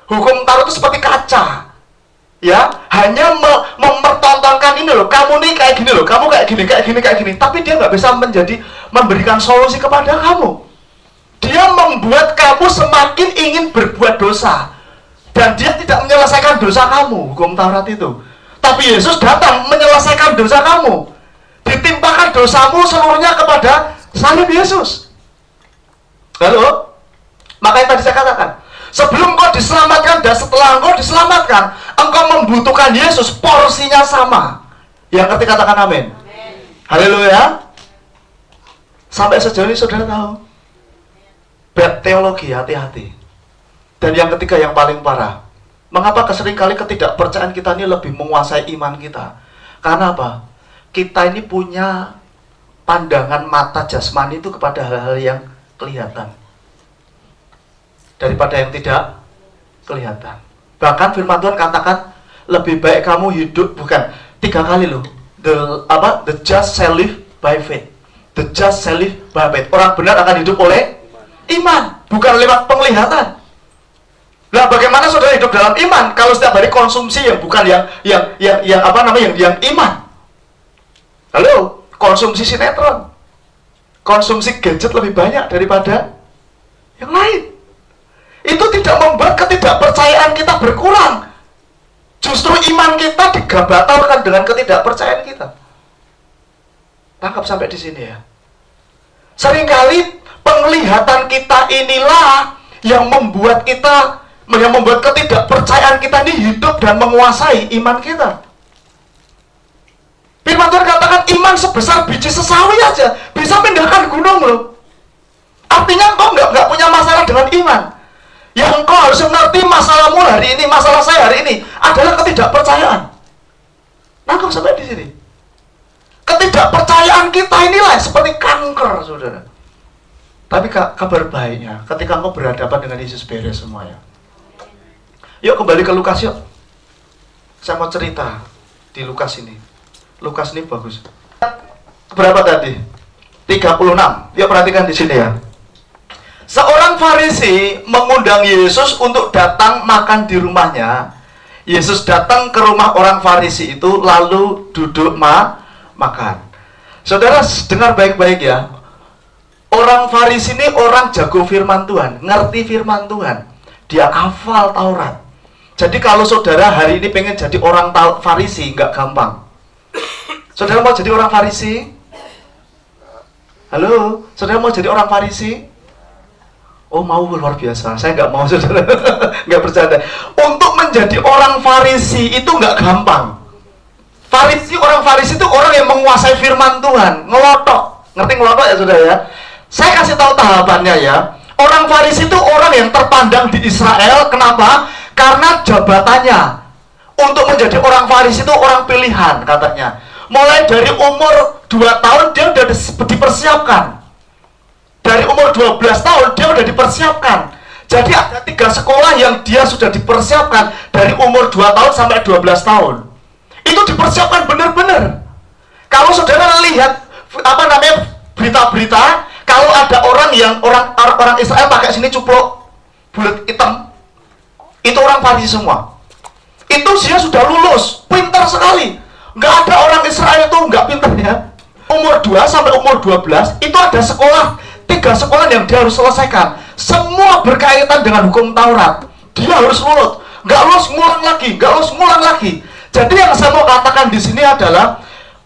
Hukum Taurat itu seperti kaca. Ya, hanya mempertontonkan ini loh, kamu nih kayak gini loh, kamu kayak gini. Tapi dia nggak bisa memberikan solusi kepada kamu. Dia membuat kamu semakin ingin berbuat dosa. Dan dia tidak menyelesaikan dosa kamu, hukum Taurat itu. Tapi Yesus datang menyelesaikan dosa kamu. Ditimpakan dosamu seluruhnya kepada salib Yesus. Halo? Makanya tadi saya katakan, sebelum kau diselamatkan dan setelah engkau diselamatkan, engkau membutuhkan Yesus, porsinya sama. Yang ngerti katakan amin. Haleluya. Sampai sejauh ini saudara tahu, bad teologi, hati-hati. Dan yang ketiga yang paling parah, mengapa seringkali ketidakpercayaan kita ini lebih menguasai iman kita? Karena apa? Kita ini punya pandangan mata jasmani itu kepada hal-hal yang kelihatan daripada yang tidak kelihatan. Bahkan firman Tuhan katakan lebih baik kamu hidup, bukan 3 kali loh. The just shall live by faith. The just shall live by faith. Orang benar akan hidup oleh iman, bukan lewat penglihatan. Nah, bagaimana saudara hidup dalam iman kalau setiap hari konsumsi yang bukan yang iman? Halo, konsumsi sinetron, konsumsi gadget lebih banyak daripada yang lain. Itu tidak membuat ketidakpercayaan kita berkurang. Justru iman kita dibatalkan dengan ketidakpercayaan kita. Tangkap sampai di sini ya. Seringkali penglihatan kita inilah yang membuat ketidakpercayaan kita ini hidup dan menguasai iman kita. Firman Tuhan katakan iman sebesar biji sesawi aja bisa pindahkan gunung loh. Artinya engkau nggak punya masalah dengan iman. Yang engkau harus mengerti masalahmu hari ini, masalah saya hari ini adalah ketidakpercayaan. Nangkep sampai di sini. Ketidakpercayaan kita inilah seperti kanker, saudara. Tapi kabar baiknya, ketika engkau berhadapan dengan Yesus beres semuanya. Yuk kembali ke Lukas yuk. Saya mau cerita di Lukas ini. Lukas ini bagus. Berapa tadi? 36. Yuk perhatikan di sini ya. Seorang Farisi mengundang Yesus untuk datang makan di rumahnya. Yesus datang ke rumah orang Farisi itu lalu duduk makan. Saudara dengar baik-baik ya. Orang Farisi ini orang jago firman Tuhan, ngerti firman Tuhan. Dia hafal Taurat. Jadi kalau saudara hari ini pengen jadi orang Farisi, nggak gampang. Saudara mau jadi orang Farisi? Halo, saudara mau jadi orang Farisi? Oh mau, luar biasa. Saya nggak mau, saudara. Nggak bercanda. Untuk menjadi orang Farisi itu nggak gampang. Orang Farisi itu orang yang menguasai firman Tuhan, ngelotok. Ngerti ngelotok ya saudara ya? Saya kasih tahu tahapannya ya. Orang Farisi itu orang yang terpandang di Israel. Kenapa? Karena jabatannya. Untuk menjadi orang Farisi itu orang pilihan katanya. Mulai dari umur 2 tahun dia sudah dipersiapkan. Dari umur 12 tahun dia udah dipersiapkan. Jadi ada 3 sekolah yang dia sudah dipersiapkan dari umur 2 tahun sampai 12 tahun. Itu dipersiapkan benar-benar. Kalau saudara lihat berita-berita, kalau ada orang Israel pakai sini cuplok bulat hitam, itu orang Farisi semua. Itu dia sudah lulus, pintar sekali. Nggak ada orang Israel itu nggak pintarnya. Umur 2 sampai umur 12 itu ada sekolah, 3 sekolah yang dia harus selesaikan. Semua berkaitan dengan hukum Taurat. Dia harus lulus, nggak lulus ngulang lagi. Jadi yang saya mau katakan di sini adalah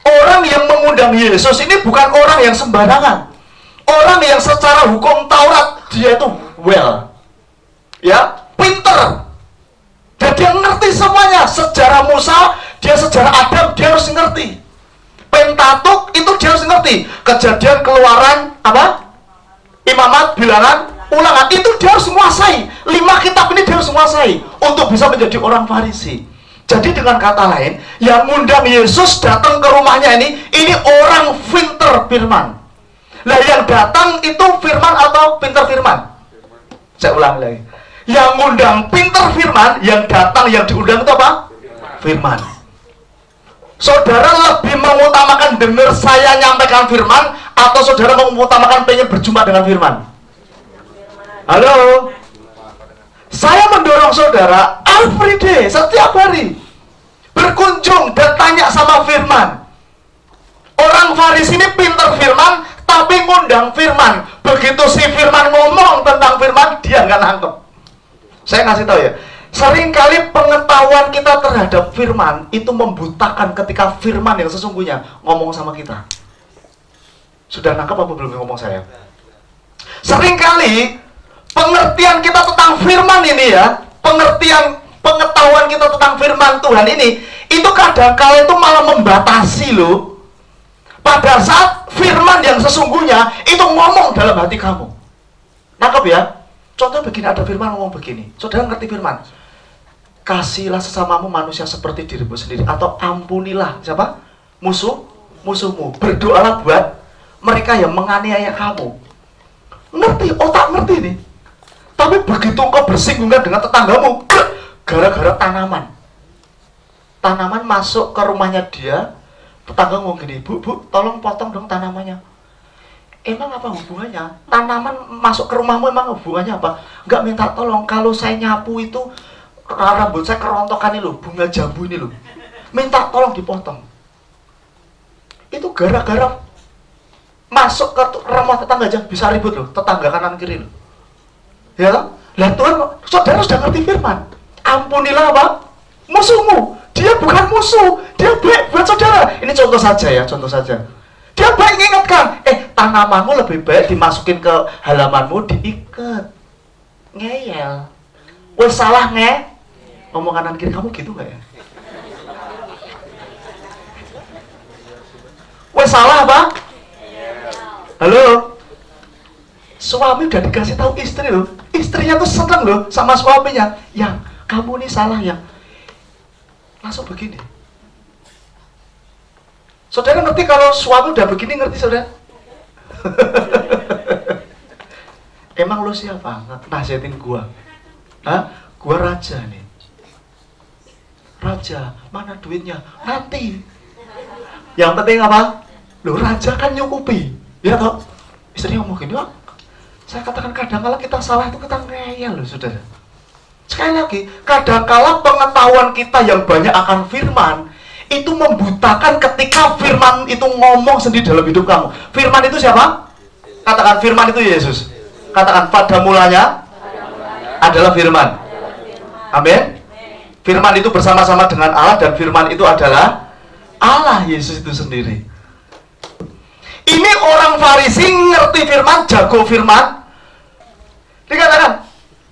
orang yang mengundang Yesus ini bukan orang yang sembarangan. Orang yang secara hukum Taurat dia itu pinter. Dan dia ngerti semuanya. Sejarah Musa, dia sejarah Adam, dia harus ngerti. Pentatuk itu dia harus ngerti. Kejadian, Keluaran, Imamat, Bilangan, Ulangan, itu dia harus menguasai. 5 kitab ini dia harus menguasai untuk bisa menjadi orang Farisi. Jadi dengan kata lain, yang ngundang Yesus datang ke rumahnya ini orang pinter firman. Lah yang datang itu firman atau pinter firman? Saya ulang lagi. Yang ngundang pinter firman, yang datang, yang diundang itu apa? Firman. Saudara lebih mengutamakan dengar saya nyampaikan firman, atau saudara mengutamakan pengen berjumpa dengan firman? Halo? Saya mendorong saudara every day, setiap hari berkunjung dan tanya sama firman. Orang Farisi ini pinter firman, tapi ngundang firman. Begitu si firman ngomong tentang firman, dia nggak nangkep. Saya ngasih tahu ya, seringkali pengetahuan kita terhadap firman itu membutakan ketika firman yang sesungguhnya ngomong sama kita. Sudah nangkep apa belum ngomong saya? Seringkali pengertian kita tentang firman ini ya, pengetahuan kita tentang firman Tuhan ini, itu kadang-kala itu malah membatasi loh. Pada saat firman yang sesungguhnya itu ngomong dalam hati kamu. Nangkep ya? Contoh begini, ada firman ngomong begini. Saudara ngerti firman? Kasihilah sesamamu manusia seperti dirimu sendiri, atau ampunilah siapa? Musuhmu. Berdoalah buat mereka yang menganiaya kamu. Ngerti, otak ngerti nih. Tapi begitu kau bersinggungan dengan tetanggamu, gara-gara tanaman masuk ke rumahnya dia, tetangga ngomong gini, bu, tolong potong dong tanamannya. Emang apa hubungannya? Tanaman masuk ke rumahmu emang hubungannya apa? Enggak, minta tolong, kalau saya nyapu itu rambut saya kerontokan ini loh, bunga jambu ini loh, minta tolong dipotong. Itu gara-gara masuk ke rumah tetangga aja bisa ribut loh, tetangga kanan kiri loh. Ya, lah Tuhan, saudara sudah ngerti firman. Ampunilah apa? Musuhmu. Dia bukan musuh, dia baik buat saudara. Ini contoh saja ya, contoh saja. Dia baik mengingatkan, tanamanmu lebih baik dimasukin ke halamanmu, diikat. Ngeyel. Wes salah ngomong kanan kiri, kamu gitu nggak ya? Wes salah apa? Halo? Suami udah dikasih tahu istri loh. Istrinya tuh seneng loh sama suaminya. Yang kamu nih salah yang. Langsung begini. Saudara ngerti kalau suami udah begini, ngerti saudara? Emang lo siapa? Nasihatin gua. Gua raja nih. Raja, mana duitnya? Nanti. Yang penting apa? Lo raja kan nyukupi. Ya toh? Istrinya ngomong gini, saya katakan kadang-kala kita salah itu kita ngeyel loh saudara. Sekali lagi, kadang-kala pengetahuan kita yang banyak akan firman itu membutakan ketika firman itu ngomong sendiri dalam hidup kamu. Firman itu siapa? Katakan firman itu Yesus. Katakan pada mulanya adalah firman. Amin. Firman itu bersama-sama dengan Allah, dan firman itu adalah Allah, Yesus itu sendiri. Ini orang Farisi ngerti firman, jago firman. Dikatakan,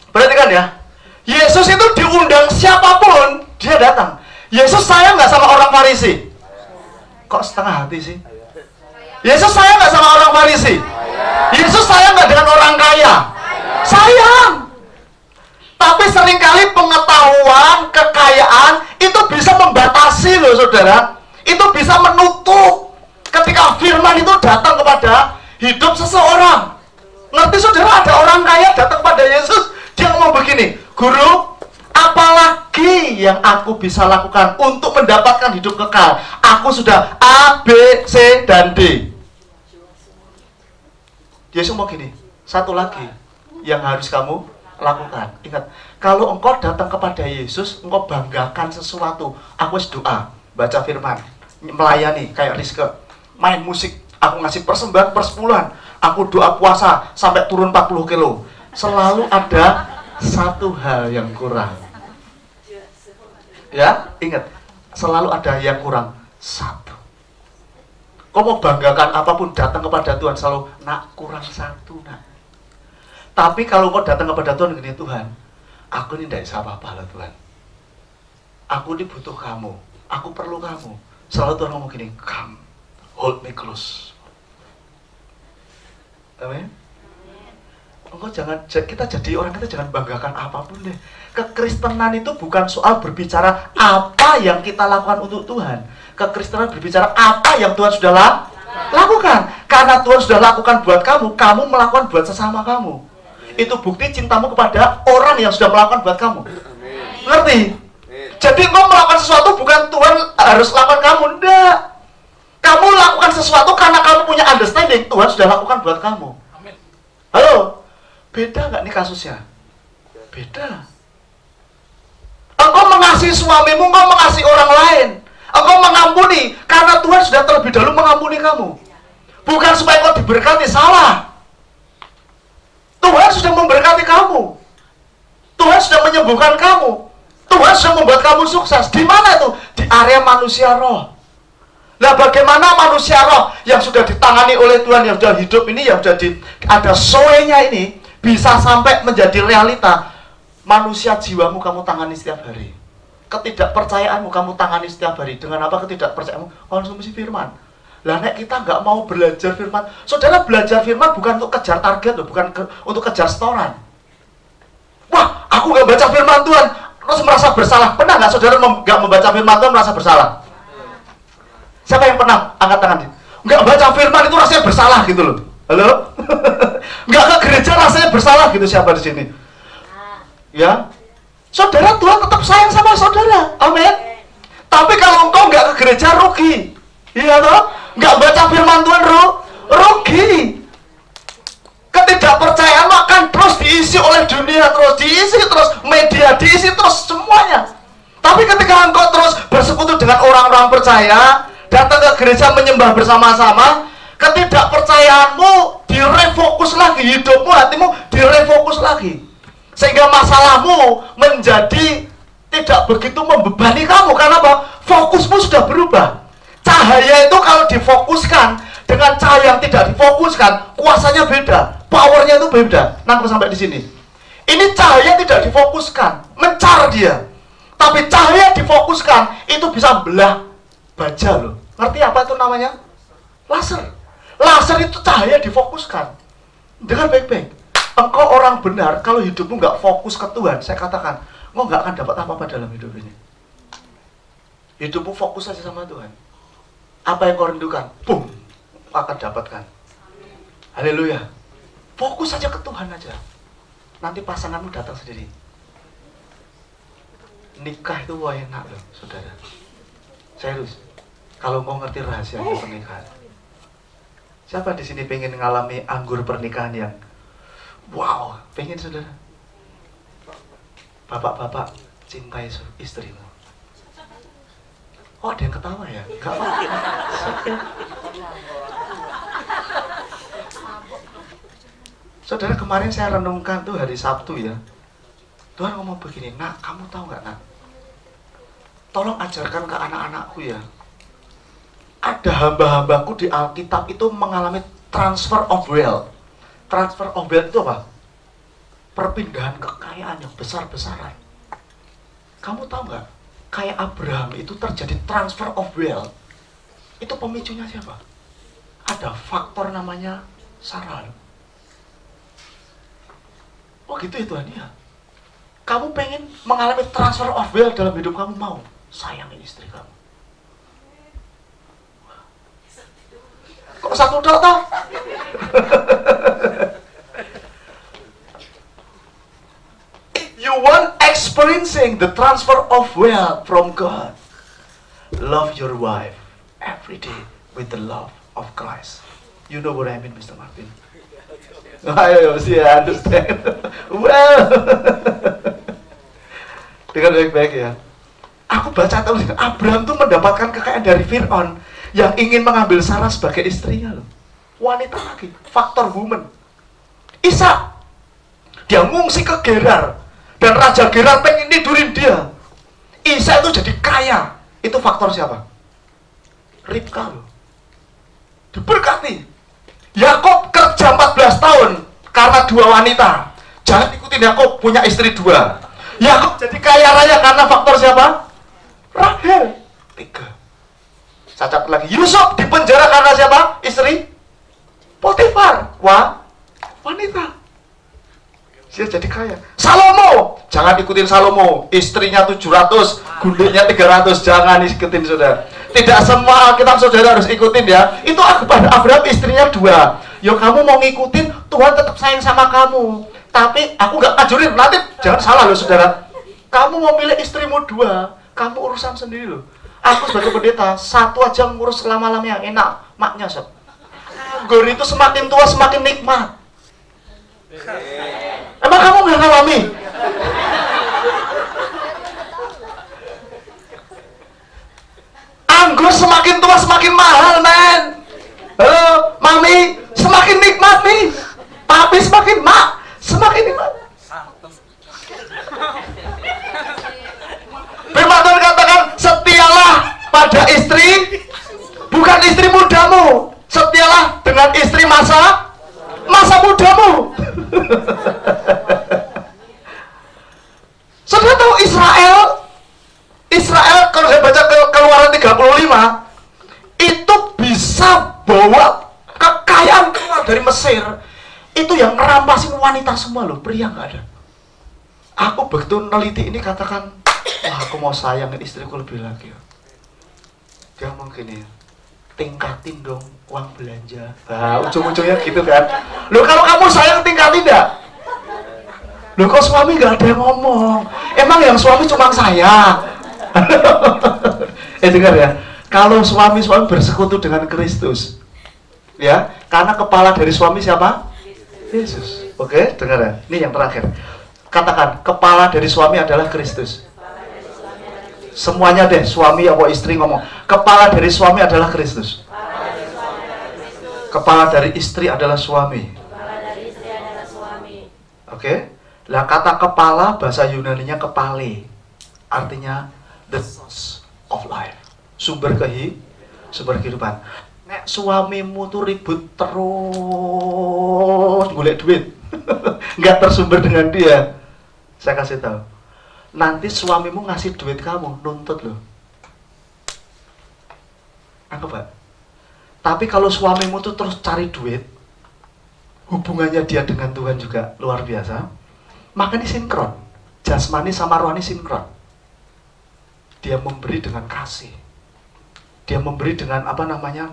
perhatikan ya, Yesus itu diundang siapapun, dia datang. Yesus sayang nggak sama orang Farisi? Kok setengah hati sih? Yesus sayang nggak sama orang Farisi? Yesus sayang nggak dengan orang kaya? Sayang. Tapi seringkali pengetahuan, kekayaan itu bisa membatasi loh saudara. Itu bisa menutup ketika firman itu datang kepada hidup seseorang. Ngerti saudara, ada orang kaya datang pada Yesus, dia ngomong begini, Guru, apalagi yang aku bisa lakukan untuk mendapatkan hidup kekal? Aku sudah A, B, C, dan D. Yesus ngomong gini, satu lagi yang harus kamu lakukan. Ingat, kalau engkau datang kepada Yesus, engkau banggakan sesuatu. Aku harus doa, baca firman, melayani, kayak Rizke, main musik, aku ngasih persembahan persepuluhan, aku doa puasa sampai turun 40 kilo. Selalu ada satu hal yang kurang. Ya, ingat, selalu ada yang kurang satu. Kau mau banggakan apapun, datang kepada Tuhan selalu, nak, kurang satu, nak. Tapi kalau kau datang kepada Tuhan, gini, Tuhan, aku ini tidak bisa apa-apa loh Tuhan. Aku ini butuh kamu, aku perlu kamu. Selalu Tuhan ngomong gini, come, hold me close. Amin. Engkau jangan, kita jadi orang, kita jangan banggakan apapun deh. Kekristenan itu bukan soal berbicara apa yang kita lakukan untuk Tuhan. Kekristenan berbicara apa yang Tuhan sudah lakukan. Karena Tuhan sudah lakukan buat kamu, kamu melakukan buat sesama kamu. Itu bukti cintamu kepada orang yang sudah melakukan buat kamu. Ngerti? Jadi engkau melakukan sesuatu bukan Tuhan harus lakukan kamu. Enggak. Kamu lakukan sesuatu karena kamu punya understanding Tuhan sudah lakukan buat kamu. Halo? Beda nggak nih kasusnya? Beda. Engkau mengasihi suamimu, engkau mengasihi orang lain. Engkau mengampuni karena Tuhan sudah terlebih dahulu mengampuni kamu. Bukan supaya kau diberkati, salah. Tuhan sudah memberkati kamu. Tuhan sudah menyembuhkan kamu. Tuhan sudah membuat kamu sukses. Di mana itu? Di area manusia roh. Nah, bagaimana manusia roh yang sudah ditangani oleh Tuhan, yang sudah hidup ini, yang sudah ada soe-nya ini, bisa sampai menjadi realita? Manusia jiwamu kamu tangani setiap hari. Ketidakpercayaanmu kamu tangani setiap hari. Dengan apa ketidakpercayaanmu? Konsumsi firman. Lah, nek kita nggak mau belajar firman, saudara, belajar firman bukan untuk kejar target loh, bukan untuk kejar setoran. Wah, aku nggak baca firman Tuhan, terus merasa bersalah. Pernah nggak saudara nggak membaca firman Tuhan merasa bersalah? Siapa yang pernah? Angkat tangan. Nggak baca firman itu rasanya bersalah gitu loh. Halo? Nggak ke gereja rasanya bersalah gitu, siapa di sini? Ya, saudara, Tuhan tetap sayang sama saudara. Amin. Tapi kalau engkau nggak ke gereja, rugi. Iya toh? Nggak baca firman Tuhan, rugi. Ketidakpercayaan akan terus diisi oleh dunia, terus diisi, terus media diisi, terus semuanya. Tapi ketika engkau terus bersekutu dengan orang-orang percaya, datang ke gereja menyembah bersama-sama, ketidakpercayaanmu direfokus lagi, hidupmu, hatimu direfokus lagi, sehingga masalahmu menjadi tidak begitu membebani kamu. Karena apa? Fokusmu sudah berubah. Cahaya itu kalau difokuskan dengan cahaya yang tidak difokuskan, kuasanya beda, powernya itu beda. Nangkep sampai di sini. Ini cahaya tidak difokuskan, mencar dia. Tapi cahaya difokuskan itu bisa belah baja loh. Ngerti apa itu namanya? Laser. Laser itu cahaya difokuskan. Dengar baik-baik. Engkau orang benar, kalau hidupmu nggak fokus ke Tuhan, saya katakan, engkau nggak akan dapat apa-apa dalam hidup ini. Hidupmu fokus saja sama Tuhan. Apa yang kau rindukan, boom, akan dapatkan. Haleluya. Fokus saja ke Tuhan aja. Nanti pasanganmu datang sendiri. Nikah itu wah enak loh, saudara. Serius. Kalau mau ngerti rahasia pernikahan. Siapa di sini pengen ngalami anggur pernikahan yang wow, pengen saudara? Bapak-bapak cintai istrimu. Oh, ada yang ketawa ya? Gak apa-apa. Saudara, kemarin saya renungkan tuh hari Sabtu ya. Tuhan ngomong begini, nak, kamu tahu nggak, nak? Tolong ajarkan ke anak-anakku ya. Ada hamba-hambaku di Alkitab itu mengalami transfer of wealth. Transfer of wealth itu apa? Perpindahan kekayaan yang besar-besaran. Kamu tahu nggak? Kayak Abraham itu terjadi transfer of wealth. Itu pemicunya siapa? Ada faktor namanya Sarah. Oh gitu ya Tuhan ya. Kamu pengen mengalami transfer of wealth dalam hidup kamu, mau sayangi istri kamu. Kok satu dok toh? You want experiencing the transfer of wealth from God. Love your wife every day with the love of Christ. You know what I mean, Mr. Martin? Ayo, see, I understand. Well, dengar baik-baik ya. Aku baca tahu Abraham tuh mendapatkan kekayaan dari Fir'aun yang ingin mengambil Sarah sebagai istrinya loh. Wanita lagi, faktor woman. Ishak, dia ngungsi ke Gerar dan Raja Gerar pengen tidurin dia. Ishak itu jadi kaya. Itu faktor siapa? Ribka loh. Diberkati. Yakub kerja 14 tahun karena 2 wanita. Jangan ikutin Yakub punya istri 2. Yakub jadi kaya raya karena faktor siapa? Rahel. 3. Saya catat lagi. Yusuf dipenjara karena siapa? Istri Potifar. Wanita. Dia jadi kaya. Salomo, jangan ikutin Salomo. Istrinya 700, gundiknya 300. Jangan ikutin, saudara. Tidak semua Alkitab saudara harus ikutin ya. Itu Abraham istrinya 2. Yo, kamu mau ngikutin, Tuhan tetap sayang sama kamu. Tapi aku gak ngajurin. Nanti jangan salah loh, saudara. Kamu mau milih istrimu 2, kamu urusan sendiri loh. Aku sebagai pendeta, 1 aja ngurus selama-lamanya enak. Maknya sob. Gori itu semakin tua semakin nikmat. Emang kamu nggak ngalami? Anggur semakin tua semakin mahal, men. Halo, mami, semakin nikmat nih. Papi semakin semakin nikmat. Firman Tuhan katakan, setialah pada istri, bukan istri mudamu. Setialah dengan istri masa mudamu. Saudara tahu Israel kalau saya baca Keluaran 35 itu bisa bawa kekayaan keluar dari Mesir. Itu yang ngerampasin wanita semua loh, pria nggak ada. Aku begitu neliti ini katakan, wah aku mau sayangin istriku lebih lagi. Dia mungkin ya, tingkatin dong uang belanja. Nah, ujung-ujungnya gitu kan. Loh, kalau kamu sayang tingkatin enggak? Loh, kok suami nggak ada yang ngomong? Emang yang suami cuma saya? Dengar ya, kalau suami bersekutu dengan Kristus, ya, karena kepala dari suami siapa? Yesus. Oke, dengar ya. Ini yang terakhir. Katakan, kepala dari suami adalah Kristus. Semuanya deh, suami atau istri ngomong. Kepala dari suami adalah Kristus. Kepala dari istri adalah suami. Oke? Lah kata kepala bahasa Yunaninya kepale. Artinya the source of life. Sumber kehidupan. Nek suamimu tuh ribut terus golek duit. Enggak tersumber dengan dia. Saya kasih tahu. Nanti suamimu ngasih duit kamu, nuntut loh. Anggap Pak. Tapi kalau suamimu tuh terus cari duit, hubungannya dia dengan Tuhan juga luar biasa, makanya sinkron. Jasmani sama rohani sinkron. Dia memberi dengan kasih. Dia memberi dengan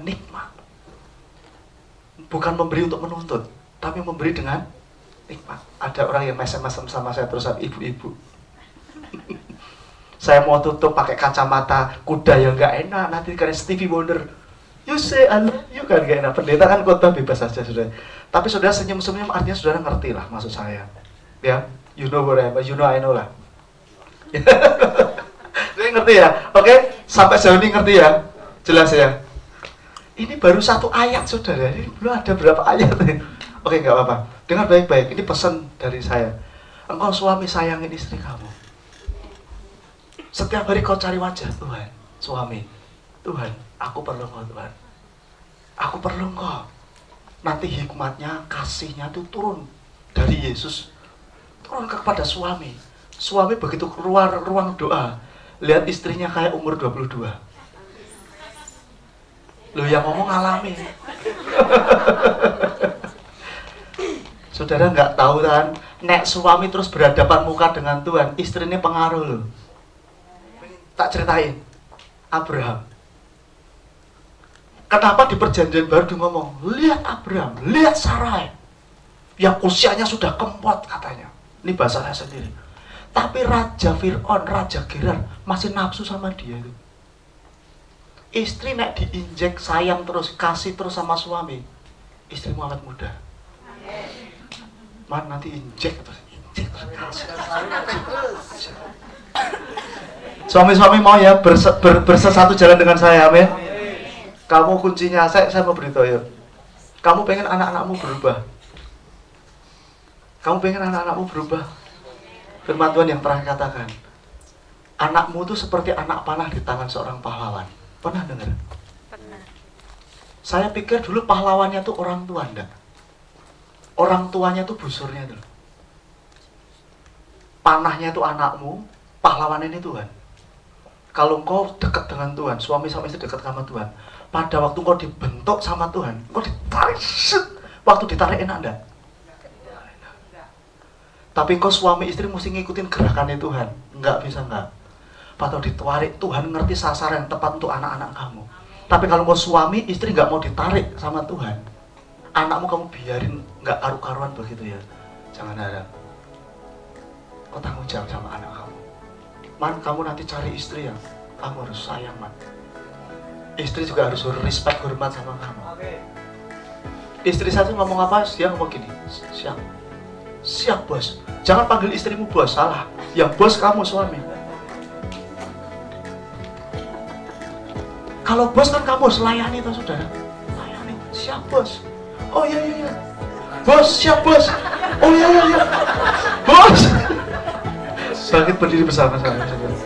nikmat. Bukan memberi untuk menuntut, tapi memberi dengan nikmat. Ada orang yang mesem-mesem sama saya terusan, ibu-ibu. Saya mau tutup pakai kacamata kuda yang gak enak, nanti karena Stevie Wonder. You say I love you kan gak enak. Pendeta kan khotbah bebas saja sudah. Tapi saudara senyum-senyum artinya saudara ngerti lah maksud saya. Ya, you know what I know lah. Saya ngerti ya, oke? Sampai sejauh ini ngerti ya, jelas ya. Ini baru 1 ayat saudara, ini belum ada berapa ayat. Oke, nggak apa-apa. Dengar baik-baik, ini pesan dari saya. Engkau suami sayangin istri kamu. Setiap hari kau cari wajah Tuhan, suami. Tuhan, aku perlu engkau Tuhan. Aku perlu engkau. Nanti hikmatnya, kasihnya itu turun dari Yesus. Turun kepada suami. Suami begitu keluar ruang doa, lihat istrinya kayak umur 22. Loh, yang ngomong alami. Saudara nggak tahu kan, nek suami terus berhadapan muka dengan Tuhan, istrinya pengaruh loh. Tak ceritain, Abraham. Kenapa di perjanjian baru dia ngomong, lihat Abraham, lihat Sarai, yang usianya sudah kempot katanya. Ini bahasa saya sendiri. Tapi Raja Fir'aun, Raja Gerar masih nafsu sama dia itu. Istri nek diinjek sayang terus, kasih terus sama suami, istri awet muda. Man nanti injek terus kasih. Suami-suami mau ya bersesatu jalan dengan saya, amin. Kamu kuncinya, saya mau beritahu ya. Kamu pengen anak-anakmu berubah. Kamu pengen anak-anakmu berubah. Firman Tuhan yang terakhir katakan, anakmu itu seperti anak panah di tangan seorang pahlawan. Pernah dengar? Pernah. Saya pikir dulu pahlawannya tuh orang tua, enggak. Orang tuanya tuh busurnya tuh. Panahnya itu anakmu, pahlawannya ini Tuhan. Kalau engkau dekat dengan Tuhan, suami sama istri dekat sama Tuhan, pada waktu engkau dibentuk sama Tuhan, engkau ditarik, waktu ditarik enak enggak? Tapi kau suami istri mesti ngikutin gerakannya Tuhan. Enggak bisa enggak. Atau ditarik, Tuhan ngerti sasaran yang tepat untuk anak-anak kamu. Tapi kalau kau suami istri enggak mau ditarik sama Tuhan, anakmu kamu biarin enggak karu-karuan begitu ya. Jangan harap. Kau tanggung jawab sama anak kamu. Man, kamu nanti cari istri yang kamu harus sayang, man. Istri juga harus respect, hormat sama kamu. Istri saya tuh ngomong apa, dia ngomong gini, siap bos. Jangan panggil istrimu bos, salah. Yang bos kamu suami. Kalau bos kan kamu harus layani toh saudara. Layani, siap bos. Oh iya. Bos, siap bos. Oh iya. Bos. Bangkit berdiri bersama-sama saudara.